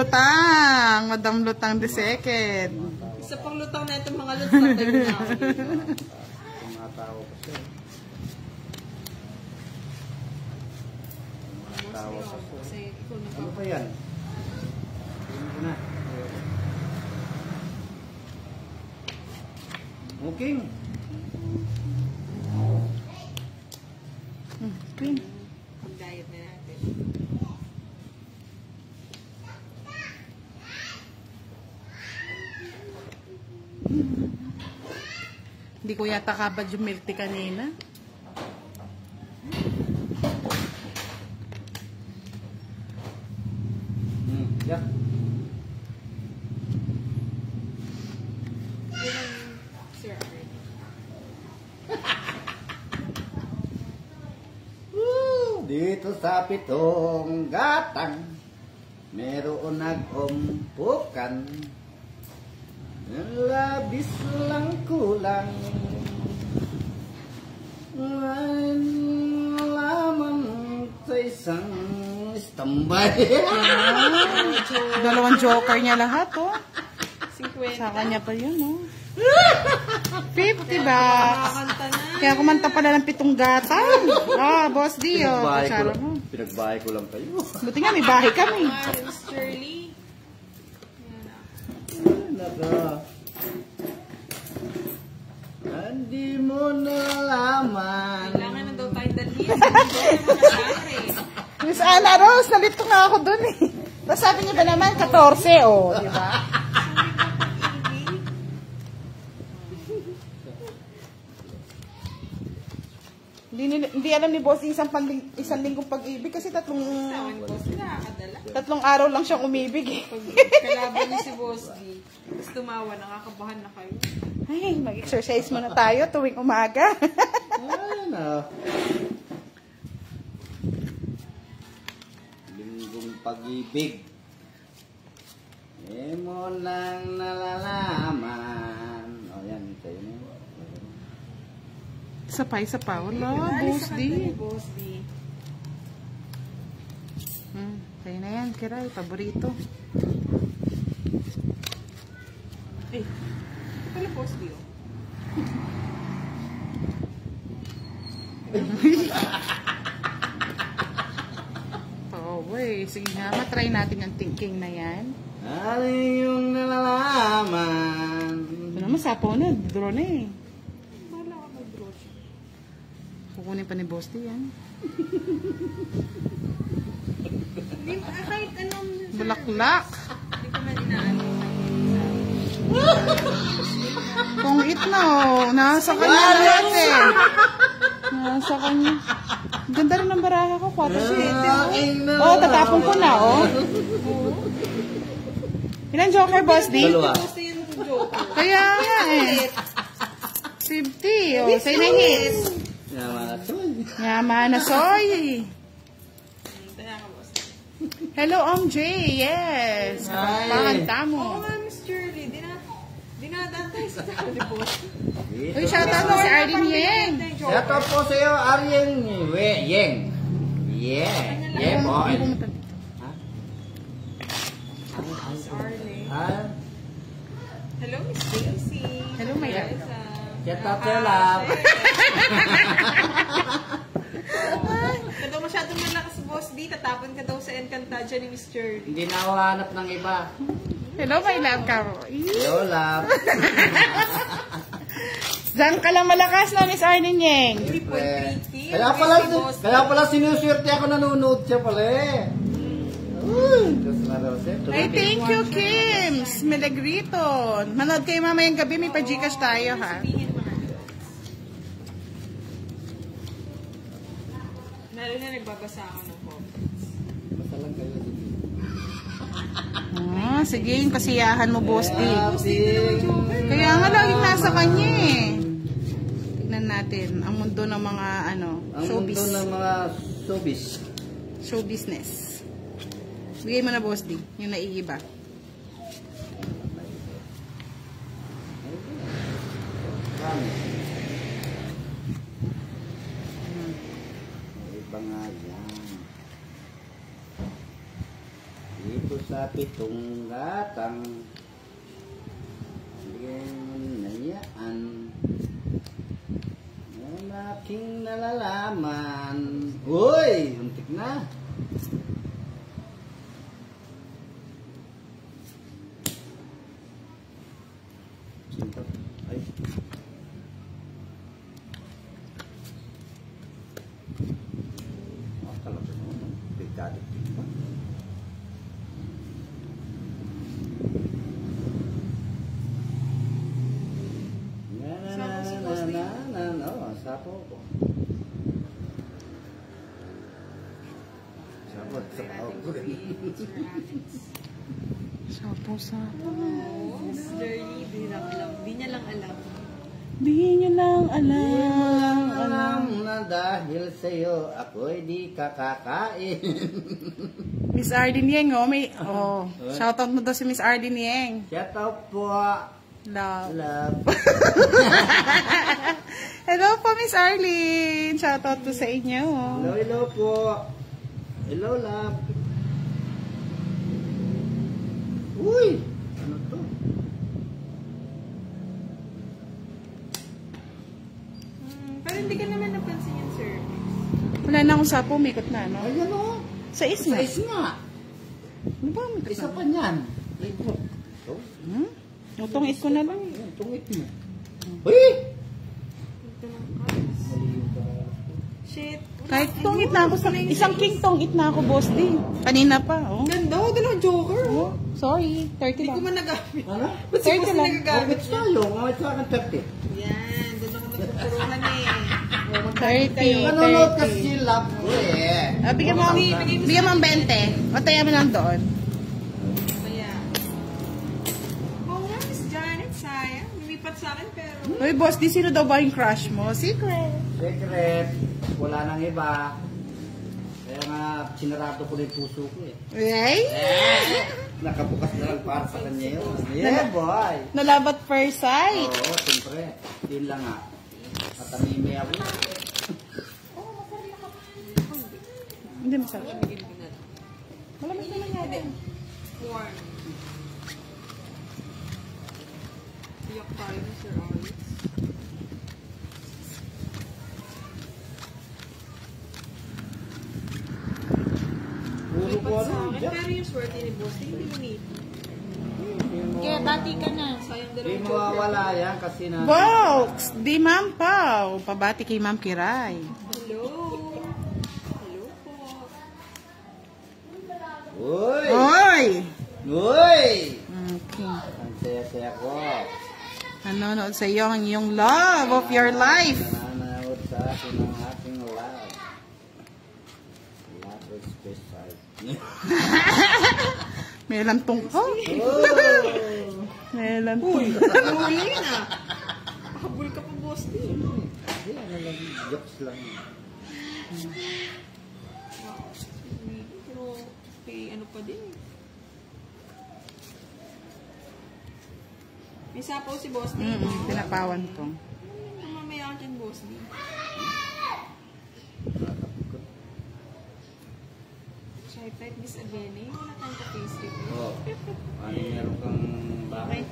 Lutang the second. Isa pang lutang na itong mga lutang na tayo na ako dito. Tumatawa pa siya. Tumatawa pa siya. Kasi ikaw na Ano pa yan? Tingnan ko na. Okay. Pin. pag-diet na natin. Hindi ko yata kabad yung milk tea kanina. Yeah. Yun ang Sir Art. Dito sa pitong gatang, meron nag-umpukan. Labis lang kulang. Lamang sa isang standby. Dalawang joker niya lahat, oh. 50. Sa kanya pa yun, oh. 50 ba? Nakakanta na. Kaya kumanta pala ng pitong gatang. Ah, Boss D, oh. Kutsara mo. Pinagbahay ko lang kayo. Buti nga, may bahay kami. Miss Shirley. Naka. Hindi mo nalaman. Kailangan na daw tayo dalhin. Hindi ko naman Miss Ana Rose, nalito nga ako dun eh. Tapos sabi niya ba naman, 14, oh. Di ba? Hindi alam ni Boss isang linggong pag-ibig kasi tatlong araw lang siyang umibig eh. Pag kalaban niyo si Boss D, tapos tumawa, nakakabahan na kayo. Ay, mag-exercise muna tayo tuwing umaga. Ano? Linggong pag-ibig. Mo lang nalalaman. O yan, tayo na. Isa pa. Wala, Boss D. Boss D. Tayo na yan, Kiray. Paborito. Eh, ito pala Boss D, oh. Wey. Sige nga, matry natin ang thinking na yan. Ano yung nalalaman? Ito naman, sapo na. Draw na eh. Wala ka mag-draw siya. Kukunin pa ni Boss D yan. Kahit anong... Bulaklak. Hindi ko man inaano. Kung itno, nasa kanya lahat eh. Nasa kanya. Ganda rin ng baraha ko, 4-7. Oh, tatapon ko na, oh. Ilan joker, Boss D? Dalawa. Gusto yung joker. Kaya nga eh. 50, oh. Sa'yo na hits. Yaman na soy. Kaya ka, Boss. Hello, J. Yes. Pagpakanta mo. Oo nga, Miss Shirley. Dinadaan tayo sa tao ni Boss. Uy, shoutout mo si Arlene Yeng. Shout out po sa iyo, Aryeng Yeng. Yeah po. Ha? Arlene. Ha? Hello, Miss Daisy. Hello, my love. Shout out sa love. Kadaw masyadong malakas si Boss D, tatapon ka daw sa Encantadia ni Miss Shirley. Hindi na ako hanap ng iba. Hello, my love, Caro. Hello, love. Diyan ka lang malakas na, Miss Arlene Yeng. Uy, po, pretty. Kaya pala sinuswerte ako nanonood siya pala eh. Diyos na Rose. Ay, thank you, Kims. Milagriton. Manood kayo mamayang gabi. May pa-Gcash tayo, ha? Sabihin mo na. Lalo na nagbabasa ako ng comments. Basta lang kayo. Ah, sige, yung kasiyahan mo, Boss D. Happy. Kaya nga laging nasa kanya eh. Tignan natin ang mundo ng mga Ang showbiz. mundo ng mga showbiz. Show business. Bigay mo na, Boss D, yung naiiba. Iba nga yan. Dito sa pitong gatang nayaan ang aking nalalaman. Uy! Untik na. Sinto. Ay. Talaga naman. Bigado. Sapo ko. Sapo ko. Sapo. Miss Journey, di niya lang alam. Di nyo lang alam. Na dahil sa'yo, ako'y di kakakain. Miss Arlene Yeng, shoutout mo daw si Miss Arlene Yeng. Shout out po. Love. Love. Hello po, Miss Arlene. Shoutout po sa inyo. Hello po. Hello, love. Uy! Ano to? Pero hindi ka naman napansin yung service. Wala na akong sapo, umikot na, no? Ayan o. Sa isna. Sa isna. Ano ba, umikot Isa na? pa niyan. Ikot. Utong it ko na lang. Ayan, tungit mo. Uy! Ito ng cards. Mali yung Shit. Kahit tungit na ako sa... Isang king tungit na ako, Boss D. Kanina pa, oh. Ganda, dalawang joker. Oh, sorry. 30 Hindi ko lang. man nagamit. Ano? Ba't si 30 Boss lang. nagagamit Garbage niya? tayo. Mga sa akin 30. Yan, doon ako nagpupuruhan eh. 30. Manonood kasi love ko eh. Bigyan mo ang 20. O tayo mo lang doon. Kaya. Oo nga, Miss Janet, sayang. Lumipat sa akin pero... Uy, Boss D, sino daw ba yung crush mo? Secret. Secret. Wala nang iba. Kaya nga, sinarado ko na yung puso ko eh. Ay? Nakabukas na lang para sa kanya yun. Yeah, boy. Nalabat first sight. Oo, siyempre. Yun lang nga. Matamimi ako. Hindi masarap. Bigyan ko na lang. Malamig naman yan. Warm. Iyak tayo ni Sir Alex. Puso ko Lumipat sa ano. akin. Pero yung swerte ni Boss, hindi lumit. Kaya bati ka na. Sayang Hindi dalawang mawawala yan kasi na... Box! Di Ma'am Pao. Pabati kay Ma'am Kiray. Hello. Hello po. Uy! Oy! Uy! Okay. Ang saya-saya ko. Nanonood sa iyo ang iyong love of your life. Nananood sa akin ang aking love. Love is special. May lantong ko. Oh! May lantong. Huli na. Habol ka pa, Boss. Hindi, ano lang, jokes lang. Pero, ano pa din. May sapaw si Boss D. Pinapawan ko. Mamaya ka dyan, Boss D. Shy type Miss Abene. Wala tayong ka-face review. Oh, ano meron kang bakit?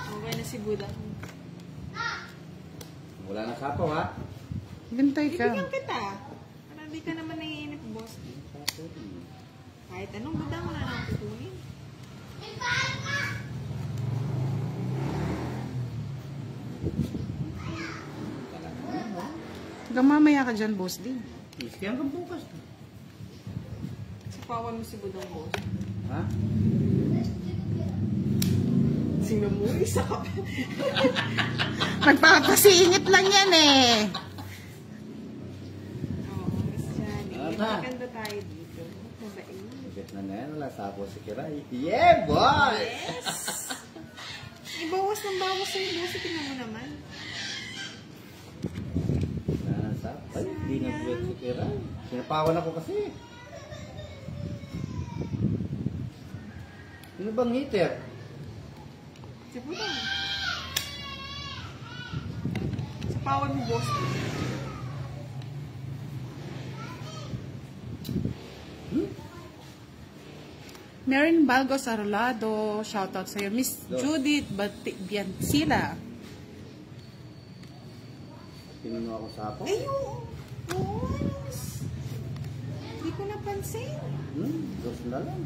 Okay na si Buddha. Wala na sapaw ha? Bintay ka. Ibigyan kita. Para hindi ka naman naiinip, Boss D. Kahit anong Buddha, wala na akong kukunin. Hanggang mamaya ka dyan, Boss D. Iski hanggang bukas. Sapawan mo si Budang boss. Ha? Sino mo? Isa ka. Magpapasingit lang yan eh. Oo, Miss Johnny. Tama. Maganda tayo dito. Mabait. Ibit na yan. Wala sapo si Kiray. Yeah, boy! Ibawas ng bawas sa'yo, boss. Tingnan mo naman. Nasa. Ay, hindi na buwet si Kiray. Sinapawan ako kasi. Sino bang heater? Si Budang. Sapawan mo, boss. Marin Balgos Arolado, shoutout sa'yo. Miss Judith Biancila. Pinuno ako sapo. Ay, oo. Boss. Hindi ko napansin. Dos na lang.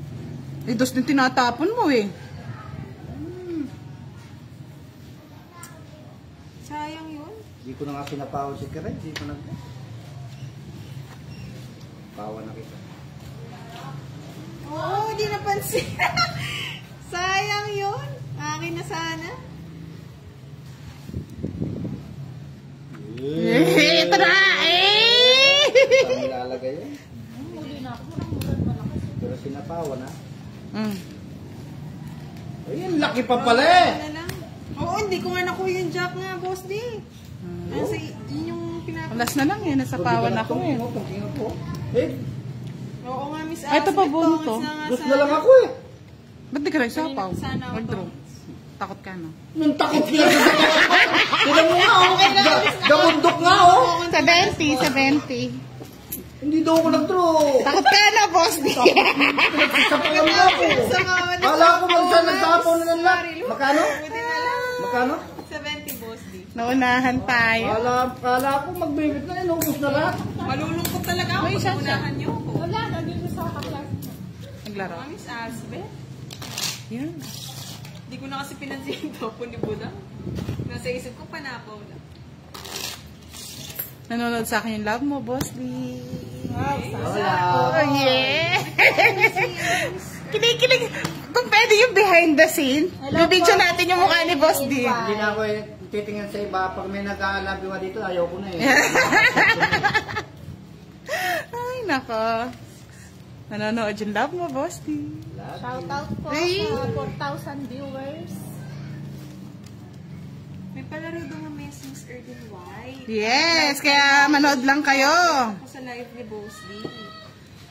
Eh, dos din tinatapon mo eh. Sayang yun. Hindi ko na nga sinapawan si Kiray. Hindi ko nag... Pawan na kita. Oo, hindi napansin. Sayang yun. Akin na sana. Eh, ito na! Eh! Saan nilalagay yun? Pero sinapawan ha. Ayun, laki pa pala eh. Ano lang. Oo, hindi ko nga nakuha yung jack nga, boss D. Kasi yun yung pinapagawa. Alas na lang eh, nasa pawan ako eh. Eh, Oo nga, Miss Ay, ito pa, Ashley, buno to. tongits na nga dos sana. na lang ako eh. Ba't di ka rin sapaw? Sana ako Mag-draw. to. Takot ka no? Nung takot niya. Tignan mo nga oh. Gamundok nga oh. 70. Hindi daw ako nag-draw. Takot ka na, boss D. Sapawan nga ako. Kala ko magsan nagtapon na lang. Makano? Buti na lang. Makano? 70, boss D. Naunahan tayo. Kala ko magbibit na yun. Ubus na lahat. Malulungkot talaga ako May pag shot siya. unahan niyo ako. Wala, nandito sa kaklas. Naglaro. Ah, Miss Asbeth. Yan. Hindi ko na kasi pinansin yung topo ni Budang. Nasa isip ko, panapaw na. Nanonood sa akin yung love mo, boss D. Wala. Oh, yeah. Kilig. Kung pwede yung behind the scene, bibidyo natin yung mukha ni boss D. Hindi na ako titingin sa iba. Pag may nag-aalabiwa dito, ayaw ko na eh. Ay, nako. Nanonood yung love mo, boss D. Shout out po Ay. sa 4,000 viewers. May palaro doon mamaya si Miss Erden White. Yes, kaya manood lang kayo. Ako sa live ni Boss D.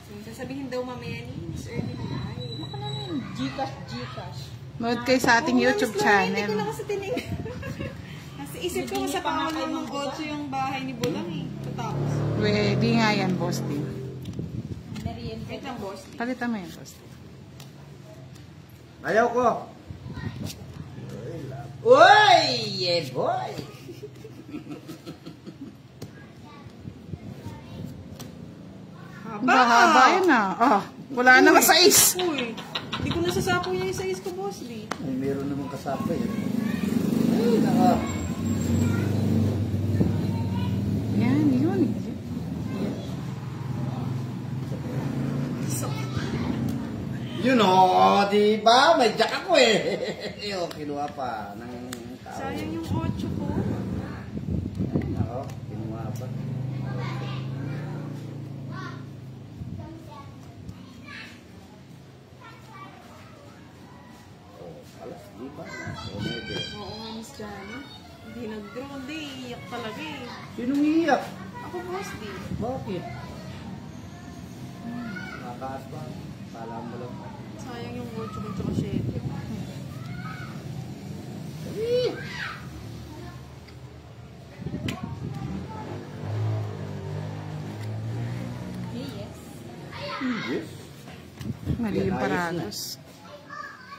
So, sasabihin daw mamaya ni Miss Erden White. Baka na yun, Gcash. Manood kayo sa ating Oo, YouTube Miss Lorraine, Hindi ko na channel. kasi tinignan. Nasa isip ko, sa pangalan ng 8 yung bahay ni Budang eh. Tapos, Pwede nga yan, boss D. Merienda. wait lang, Boss D. Palitan mo yan, boss D. Ayaw ko. Uy! Yeah, boy! Mahaba yun ah. Oh, wala na masais. Uy, hindi ko nasasapo niya yung size ko, Boss D. Ay, meron namang kasapa yun. Ay, naka. Yan, yun. Yun o, di ba? May jack ako eh. Yo, kinuha pa ng tao. Sayang yung 8 ko. Ay, nako, kinuha pa. Oh, alas, di ba? O, maybe. Oo nga, Miss Johnny. Hindi nag-draw, hindi. Iyak talaga eh. Sinong iiyak? Ako, Boss D. Bakit? Nakakaas pa. Kala mo lang. Sayang yung 8 ko tsaka 7. Eh! Yes. Yes. Mali yung Yan, ayos paragos.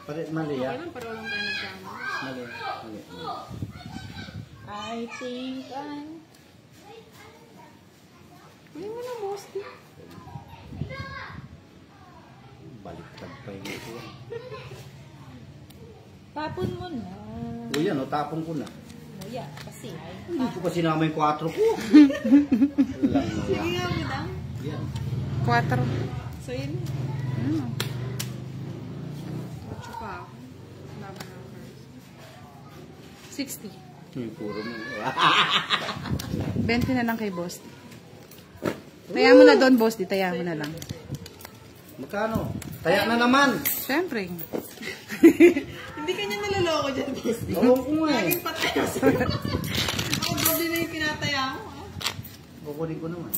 Pare, mali Okay ah. lang, para walang tayo nagkama. Mali. Mali. I think I'm... Huli mo na, Boss D. Baliktad pa yun ito. Tapon mo na. O yan, o, tapong ko na. Muya, kasi ay... Hindi ko pa sinama yung 4 ko. Lang Sige nga, Budang. Yan. 4. So, yun. Macho pa ako. Laban ng first. 60. Yung puro mo. 20 na lang kay boss. Taya mo na doon, boss. Di taya mo na lang. Magkano? Taya na naman. Siyempre. Hindi kanya naloloko dyan, boss. Oo ko nga eh. Laging pataya sa'yo. Ako doble na yung pinataya mo. Kukunin ko naman.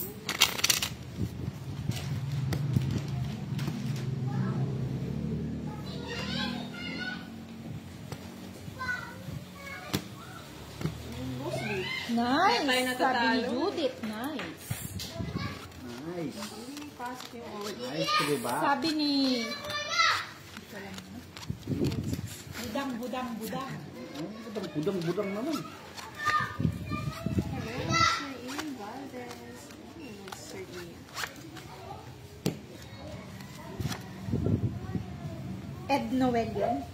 Boss, di. Nice. Tayo natatalo. Sabi ni Judith, nice. Nice. Pasok yung old. Nice, diba? Sabi ni... Budang, budang, budang. Budang naman. Hello, Sir Ian Valdez. Sir Ian. Ed Noel yun.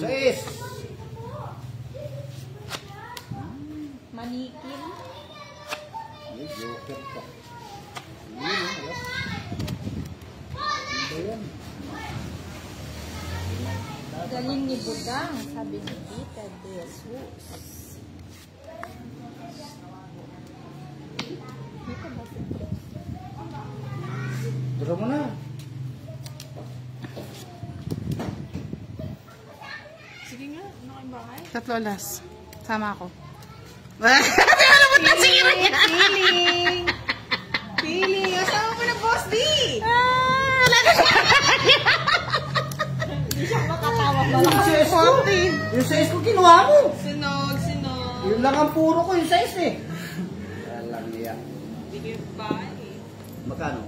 Sais. Manikin. Ay, joker pa. Yun, wala. Ano ba yan? Galing ni Budang, sabi ni Tita De Jesus. Dito ba si Dura mo na. Sige nga, ano kayong bahay? 3 oras. Sama ako. Feeling! Feeling! Asawa mo ng boss, di! Hindi siya makatawa ba? Yung sais ko. 40. Yung sais ko kinuha mo. Sinog, sinog. Yung lang ang puro ko, yung sais eh. Alam niya. Hindi kayo bahay. Magkano?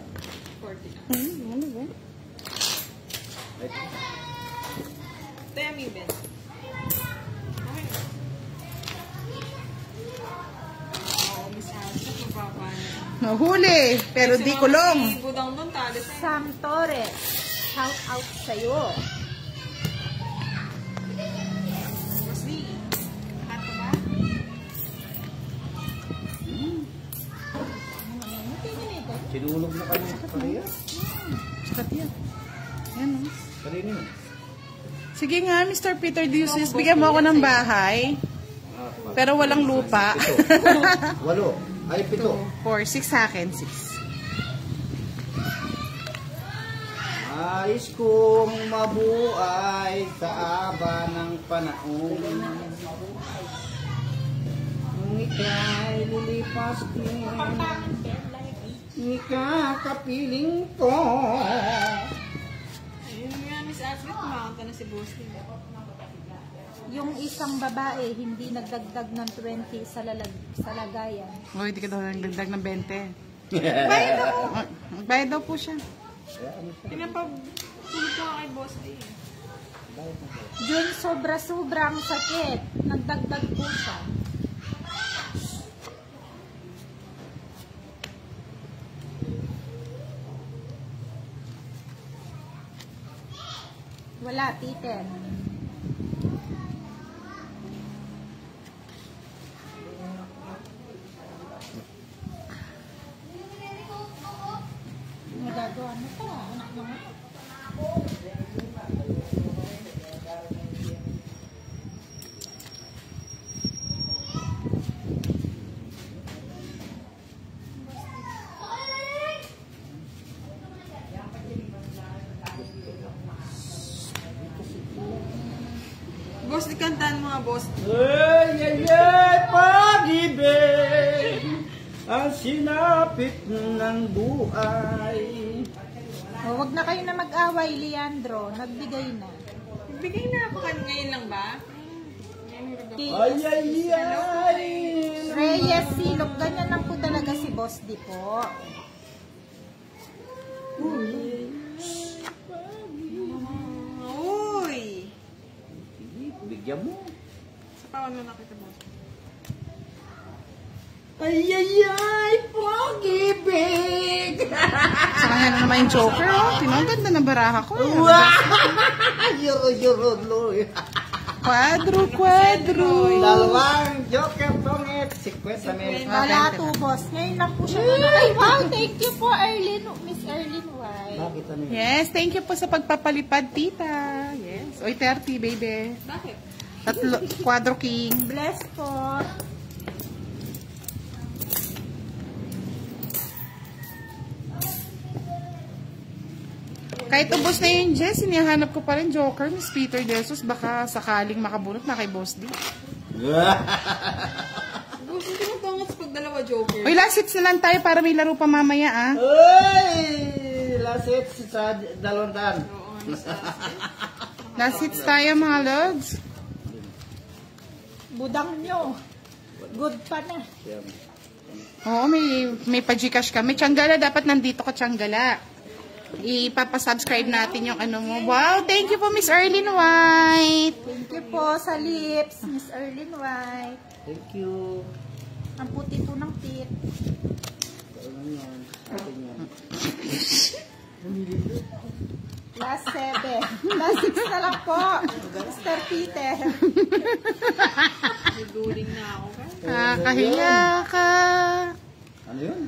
40 na. Ano ba? Right. Tayo, Miben. Okay na. Oo, Miss Alsa, mababa na. Nahuli. Pero di kulong. Si Budang doon, talo sa'yo. Sam Torres, shout out sa'yo. Boss D, hot ka ba? Sinulog na kami sa kariya. Sakat yan. Yan o. Kanino yun? Sige nga, Mr. Peter Diusis, bigyan mo ako ng bahay. Pero walang lupa. 8. Ay, 7. 4, 6 sa akin, 6. Nais kong mabuhay sa aba ng panahon. Kung ika'y lilipas din, ikakapiling ko. Ayun nga, Miss Alfred, kumakanta na si Boss D. Yung isang babae, hindi nagdagdag ng 20 sa lagayan. Uy, di ka daw nagdagdag ng 20. Bayad ako! Bayad daw po siya. Pinapagulog ko kay Boss D. Yun sobra-sobrang sakit. Nagdagdag po siya. Wala, Peter. Nagagawa mo pa, anak mo nga. Boss D, kantaan mo nga, Boss D. Ay, pag-ibig ang sinapit ng buhay. O, wag na kayo na mag-away, Leandro. Nagbigay na. Bigay na ako ngayon lang ba? Reyes Silog, ganyan lang po talaga si Boss D po. Uy! Bigyan mo. Sa pawan mo nakita, Boss. Pag-ibig. Sa kanya na naman yung joker, oh. Tinaganda na baraha ko. Yuro. Quadro. Dalawang joker tongit. 50 mil. Wala to, Boss. Ngayon lang po siya. Ay, wow, thank you po, Miss Erlyn White. Bakit ano yun? Yes, thank you po sa pagpapalipad, tita. Yes. Oy, 30, baby. Bakit? Tatlo, quadro king. Bless po. Kahit ubos na yun, Jess, inihanap ko pa rin Joker, Miss Peter Jesus. Baka sakaling makabunot na kay Boss D. Boss, hindi mo pangat pag dalawa joker. Uy, last hits na lang tayo para may laro pa mamaya, ah. Uy! Last hit sa dalawang daan. Oo, ano sa... Last hits tayo, mga lods. Budang nyo. Good pa na. Oo, may pa-Gcash ka. May Tianggala, dapat nandito ka, Tianggala. Ipapasubscribe natin yung ano mo. Wow, thank you po, Miss Erlyn White. Thank you po sa lips, Miss Erlyn White. Thank you. Ang puti po ng tit. Ano yan? Atin yan. Last 7. Last 6 na lang po. Mr. Peter. Naguling na ako. Kahiya ka. Ano yun?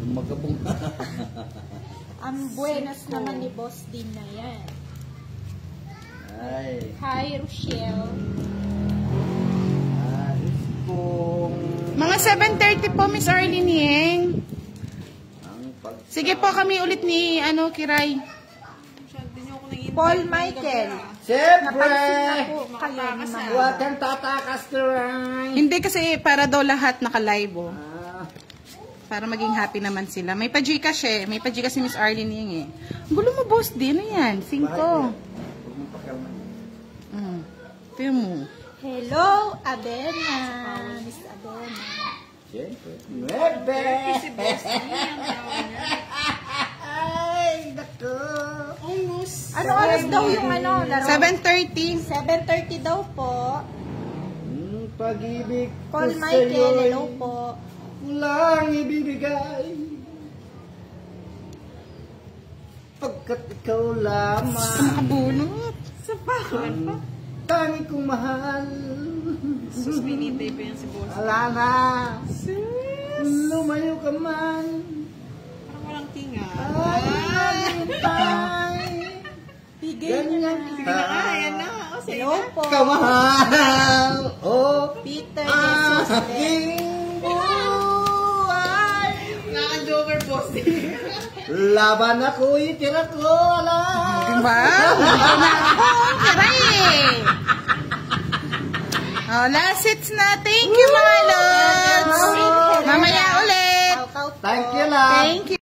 Magkabong. Ang buenas naman ni Boss din na yan. Ay. Hi, Rochelle. Ayos pong... Mga 7:30 po, Miss Erlyn Yeng. Sige po, kami ulit ni, Kiray. Masyado niyo ako nang Paul Michael. Siyempre! Napansin na po kayo ni Mama. Huwag kang tatakas, Kiray. Hindi kasi para daw lahat naka-live, oh. Ah, Para maging happy naman sila. May pa-Gcash eh. May pa-Gcash si Miss Arlene Yeng eh. Ang gulo mo, Boss D. Ano yan? 5. huwag mong pakialaman. Ito mo. Hello, Abena. Miss Abena. Siyempre. Nuebe! Si Boss D, ang tawag niya. Ay, naku. Almost. Ano oras daw yung laro? 7:30. 7:30 daw po. Pag-ibig ko Paul Michael, sa'yo'y hello po. walang ibibigay. Pagkat ikaw lamang Nakabunot. Sa bakit pa? tangi kong mahal. Sus, binitay pa yan si Boss. Wala na. Sus. Lumayo ka man. Parang walang tinga. Ay, maghintay. Bigay Ganyan niya kita. Ayan na. O, sa'yo Hello na. po. Kamahal. Oh, Peter Jesus. aking buhay. Naka-joker, Boss D. Laban ako, itira ko lang. Wow! Bigyan na ako. Kiray! Oh, last hits na. Thank you, mga lods. Mamaya ulit. Shout out po. Thank you, love. Thank you.